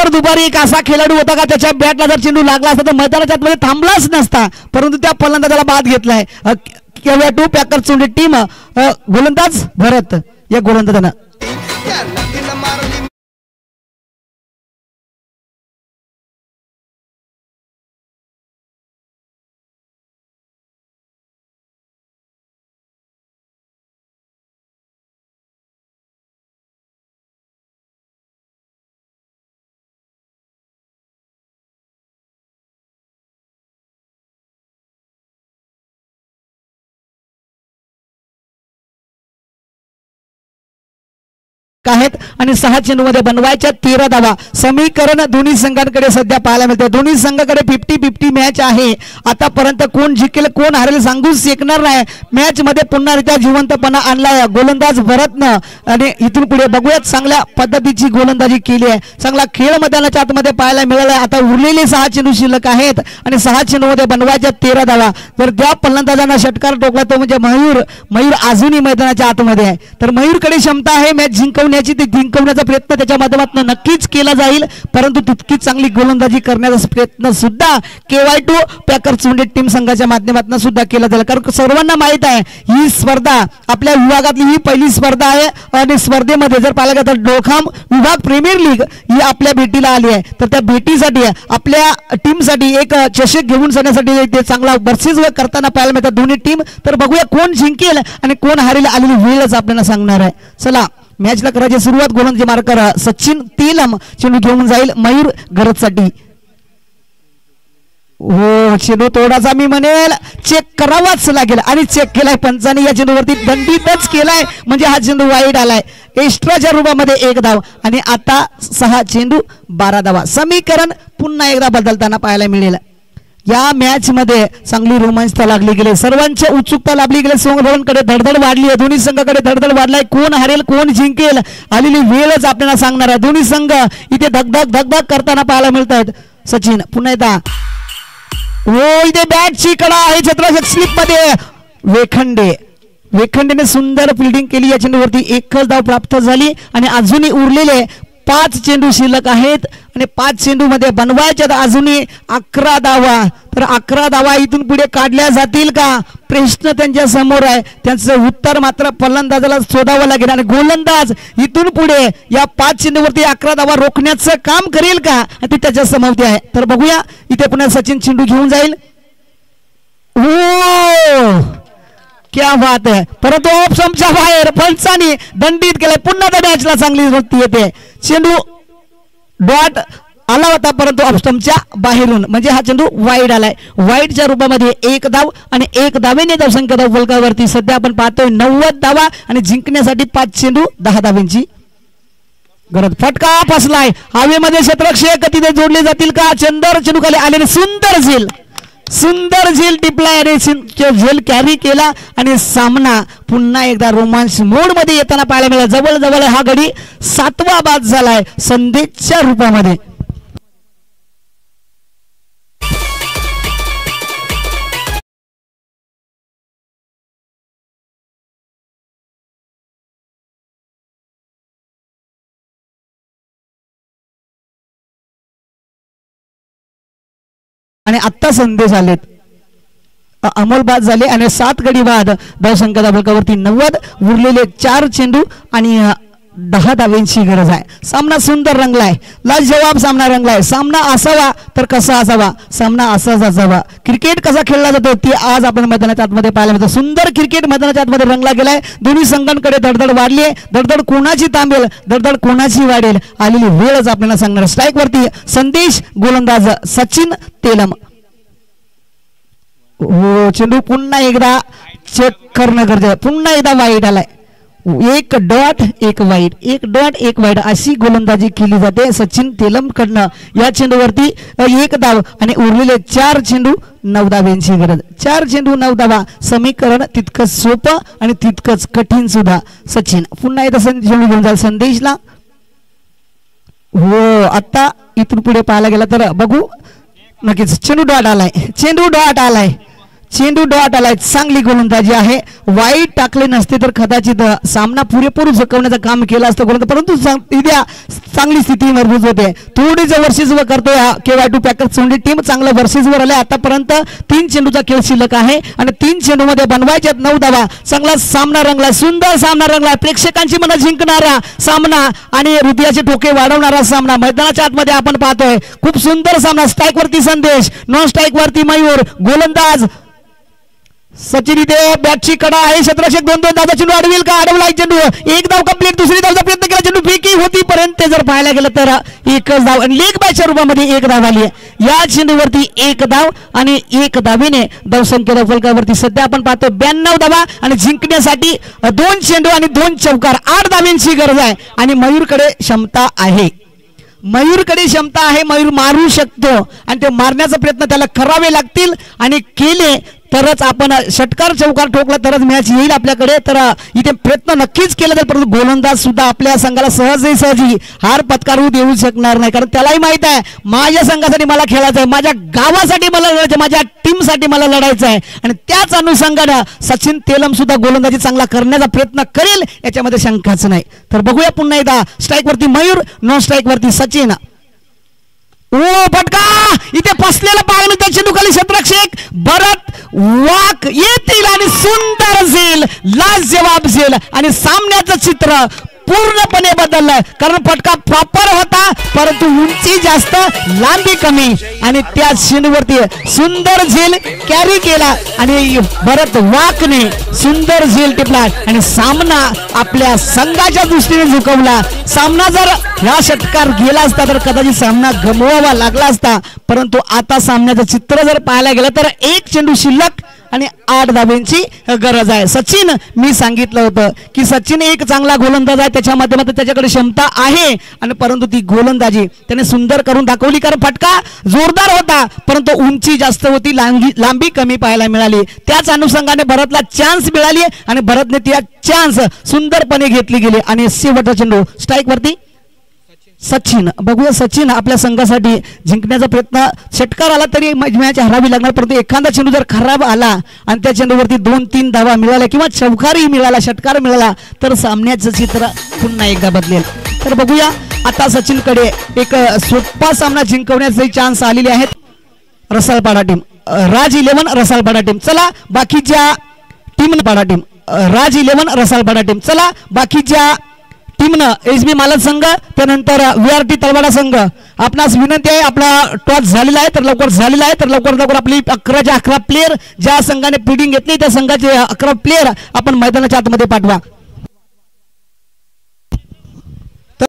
दुपारी एक असा खेळाडू होता का त्याच्या बॅटला जर चेंडू लागला असता तर मैदानाच्या मध्ये थांबलाच नसता, परंतु त्या फलंदाजाला बाद घेतलाय. KY2 Packer चोंडे team. गोलंदाज भरत. या गोलंदाजानं आहेत आणि 6 चेंडूमध्ये बनवायच्या 13 धावा. समीकरण दोन्ही संघांकडे सध्या पाहायला मिळते. दोन्ही संघाकडे 50-50 मॅच आहे. आतापर्यंत कोण जिंकेल कोण हारेल सांगू शकणार नाही. मॅच मध्ये पुन्हा रित्या जिवंतपणा आणलाय गोलंदाज भरतनं आणि इथून पुढे बघूयात चांगल्या पद्धतीची गोलंदाजी केली आहे. चांगला खेळ मैदानाच्या आतमध्ये पाहायला मिळाला. आता उरलेले 6 चेंडू शिल्लक आहेत आणि 6 चेंडूमध्ये बनवायच्या 13 धावा. तर त्या फलंदाजांना षटकार टोकला तो म्हणजे मयूर अजूनही मैदानाच्या आतमध्ये आहे. तर मयूरकडे क्षमता आहे मॅच जिंकवण्याची. ते जिंकवण्याचा प्रयत्न त्याच्या माध्यमातून नक्कीच केला जाईल परंतु तितकीच चांगली गोलंदाजी करण्याचा प्रयत्न सुद्धा KY2 पॅकर्स टीम संघाच्या माध्यमातून सुद्धा केला जाईल. कारण सर्वांना माहित आहे ही स्पर्धा आपल्या विभागातली ही पहिली स्पर्धा आहे आणि स्पर्धेमध्ये जर पाहिलं गेलं तर डोळखाम विभाग प्रीमियर लीग ही आपल्या भेटीला आली आहे. तर त्या भेटीसाठी आपल्या टीमसाठी एक चषक घेऊन जाण्यासाठी ते चांगला वर्सेस करताना पाहायला मिळतात दोन्ही टीम. तर बघूया कोण जिंकेल आणि कोण हारेल आलेली वेळच आपल्याला सांगणार आहे. चला मॅचला करायची सुरुवात. गोलंदाजी मार्कर सचिन तेलम चेंडू घेऊन जाईल मयूर गरजसाठी. हो चेंडू तोडाचा मी म्हणेल चेक करावाच लागेल आणि चेक केलाय पंचाने. या चेंडूवरती दंडीतच केलाय म्हणजे हा चेंडू वाईड आलाय. एक्स्ट्राच्या रूपामध्ये 1 धाव आणि आता 6 चेंडू 12 धावा. समीकरण पुन्हा एकदा बदलताना पाहायला मिळेल. या मॅच मध्ये चांगली रोमांचता लागली गेली. सर्वांची उत्सुकता लाभली गेली. संघांकडे धडधड वाढली आहे. दोन्ही संघाकडे धडधड वाढलाय. कोण हारेल कोण जिंकेल आलेली वेळच आपल्याला सांगणार आहे. दोन्ही संघ इथे धगधग करताना पाहायला मिळत आहेत. सचिन पुन्हा एकदा हो इथे बॅटची कडा आहे छत्रछत स्लिप मध्ये. वेखंडेने सुंदर फिल्डिंग केली. या चेंडूवरती 1च धाव प्राप्त झाली आणि अजूनही उरलेले 5 चेंडू शिल्लक आहेत आणि 5 चेंडू मध्ये बनवायच्यात अजूनही 11 धावा. तर 11 धावा इथून पुढे काढल्या जातील का प्रश्न त्यांच्या समोर आहे. त्यांचं उत्तर मात्र फलंदाजाला शोधावं लागेल आणि गोलंदाज इथून पुढे या 5 चेंडूवरती 11 धावा रोखण्याचं काम करेल का ते त्याच्या समोर आहे. तर बघूया इथे पुन्हा सचिन चेंडू घेऊन जाईल. हो क्या बात आहे. परंतु ऑप्शनच्या बाहेर पंचाने दंडित केलाय. पुन्हा त्या मॅचला चांगली वृत्ती येते. चेंडू डॉट आला होता परंतु ऑप्शनच्या बाहेरून म्हणजे हा चेंडू वाईड आलाय. वाईडच्या रूपामध्ये 1 धाव आणि 1 धावेने धावसंख्या धाव फलकावरती सध्या आपण पाहतोय 90 धावा आणि जिंकण्यासाठी 5 चेंडू 10 धावांची गरज. फटका फसलाय हवेमध्ये. क्षेत्ररक्षक तिथे जोडले जातील का. चंदर चेंडू खाली आलेले सुंदर झेल टिपलाय आणि झेल कॅरी केला आणि सामना पुन्हा एकदा रोमांच मोड मध्ये येताना पाहायला मिळाला. जवळ हा गडी 7वा बाद झालाय संदेशच्या रूपामध्ये. आणि आत्ता संदेश आलेत. अमोल बाद झाले आणि 7 गडी बाद. धावसंख्या धावफलकावरती 90. उरलेले 4 चेंडू आणि 10 धावांची गरज आहे. सामना सुंदर रंगलाय. लाजवाब सामना रंगलाय. सामना असावा तर कसा असावा. सामना असाच असावा. क्रिकेट कसा खेळला जातो ते आज आपण मैदानाच्या आतमध्ये पाहायला मिळतं. सुंदर क्रिकेट मैदानाच्या आतमध्ये रंगला गेलाय. दोन्ही संघांकडे धडधड वाढली आहे. धडधड कोणाची थांबेल धडधड कोणाची वाढेल आलेली वेळच आपल्याला सांगणार. स्ट्राईक वरती संदेश गोलंदाज सचिन तेलम. हो चेंडू पुन्हा एकदा चेक करणं गरजेचं आहे. पुन्हा एकदा वाईट आलाय. 1 डॉट 1 वाईट 1 डॉट 1 वाईट अशी गोलंदाजी केली जाते सचिन तेलम कडनं. या चेंडूवरती 1 धाव आणि उरलेले 4 चेंडू 9 धावांची गरज. 4 चेंडू 9 धावा. समीकरण तितकंच सोपं आणि तितकंच कठीण सुद्धा. सचिन पुन्हा एकदा चेंडू घेऊन जाईल संदेशला. हो आता इथून पुढे पाहायला गेला तर बघू नक्कीच चेंडू डॉट आलाय. चांगली गोलंदाजी आहे. वाईट टाकले नसते तर कदाचित सामना पुरेपूर झुकवण्याचं काम केलं असतं गोलंदाज परंतु चांगली स्थिती मजबूत होते. थोडीच वर्षीजव करतोय KY2 पॅकर्स टीम. चांगलं वर्षीजवर आले. आतापर्यंत 3 चेंडूचा खेळ शिल्लक आहे आणि 3 चेंडू मध्ये बनवायच्यात 9 धावा. चांगला सामना रंगला. सुंदर सामना रंगला. प्रेक्षकांची मनं जिंकणारा सामना आणि हृदयाचे ठोके वाढवणारा सामना मैदानाच्या आतमध्ये आपण पाहतोय. खूप सुंदर सामना. स्ट्राईक वरती संदेश, नॉन स्ट्राईक वरती मयूर. गोलंदाज सचिन इथे बॅटची कडा आहे. क्षेत्ररक्षक 2-2 धावचा चेंडू अडवेल का? अडवला चेंडू. एक धाव कंप्लीट. दुसरी धावचा प्रयत्न केला. चेंडू फेकी होती पर्यंत जर पाहायला गेलं तर एकच धाव आणि लेग बायच्या रूपामध्ये एक धाव आली आहे. या चेंडूवरती एक धाव आणि एक धावेने धावसंख्या फलकावरती सध्या आपण पाहतो 92 धावा आणि जिंकण्यासाठी 2 चेंडू आणि 2 चौकार 8 धावांची गरज आहे आणि मयूरकडे क्षमता आहे. मयूरकडे क्षमता आहे. मयूर मारू शकतो आणि ते मारण्याचा प्रयत्न त्याला करावे लागतील आणि केले तरच आपण षटकार चौकार ठोकला तरच मॅच येईल आपल्याकडे. तर इथे प्रयत्न नक्कीच केला जाईल परंतु गोलंदाज सुद्धा आपल्या संघाला सहजी हार पत्करू देऊ शकणार नाही कारण त्यालाही माहित आहे माझ्या संघासाठी मला खेळायचं आहे, माझ्या गावासाठी मला लढायचं आहे, माझ्या टीमसाठी मला लढायचं आहे आणि त्याच अनुषंगाने सचिन तेलम सुद्धा गोलंदाजी चांगला करण्याचा प्रयत्न करेल याच्यामध्ये शंकाच नाही. तर बघूया पुन्हा एकदा स्ट्राईक वरती मयूर, नॉन स्ट्राईक वरती सचिन. ओ फटका इथे फसलेला पाहायला मिळतं. चेंडूखाली क्षेत्ररक्षक भरत वाक येतील आणि सुंदर झेल लाजवाब झेल आणि सामन्याचं चित्र पूर्णपणे बदललं कारण फटका प्रॉपर होता परंतु उंची जास्त लांबी कमी आणि त्या चेंडूवरती सुंदर झेल कॅरी केला आणि भरत वाकने सुंदर झेल टिपला आणि सामना आपल्या संघाच्या दृष्टीने झुकवला. सामना जर हा षटकार गेला असता तर कदाचित सामना गमवावा लागला असता परंतु आता सामन्याचं चित्र जर पाहायला गेलं तर एक चेंडू शिल्लक आणि 8 धाब्यांची गरज आहे. सचिन मी सांगितलं होतं की सचिन एक चांगला गोलंदाज आहे त्याच्या माध्यमातून त्याच्याकडे क्षमता आहे आणि परंतु ती गोलंदाजी त्याने सुंदर करून दाखवली कारण फटका जोरदार होता परंतु उंची जास्त होती, लांबी कमी पाहायला मिळाली. त्याच अनुषंगाने भरतला चान्स मिळाली आणि भरतने त्या चान्स सुंदरपणे घेतली गेली आणि शेवटचा चेंडू स्ट्राईक वरती सचिन. बघूया सचिन आपल्या संघासाठी जिंकण्याचा प्रयत्न षटकार आला तरी मॅच हरावी लागणार परंतु एखादा चेंडू जर खराब आला आणि त्या चेंडूवरती 2-3 धावा मिळाल्या किंवा चौकारही मिळाला षटकार मिळाला तर सामन्याचं चित्र पुन्हा एकदा बदलेल. तर बघूया आता सचिनकडे एक सोपा सामना जिंकवण्याचे चान्स आलेले आहेत. रसालपाडा टीम, राज 11 रसालपाडा टीम. चला बाकीच्या टीम पाडा टीम, राज 11 रसालपाडा टीम. चला बाकीच्या टीमनं एसबी मालक संघ त्यानंतर VRT तलवाडा संघ आपणास विनंती आहे आपला टॉस झालेला आहे तर लवकर झालेला आहे तर लवकर आपली 11 प्लेयर ज्या संघाने फिल्डिंग घेतली त्या संघाचे 11 प्लेयर आपण मैदानाच्या आतमध्ये पाठवा.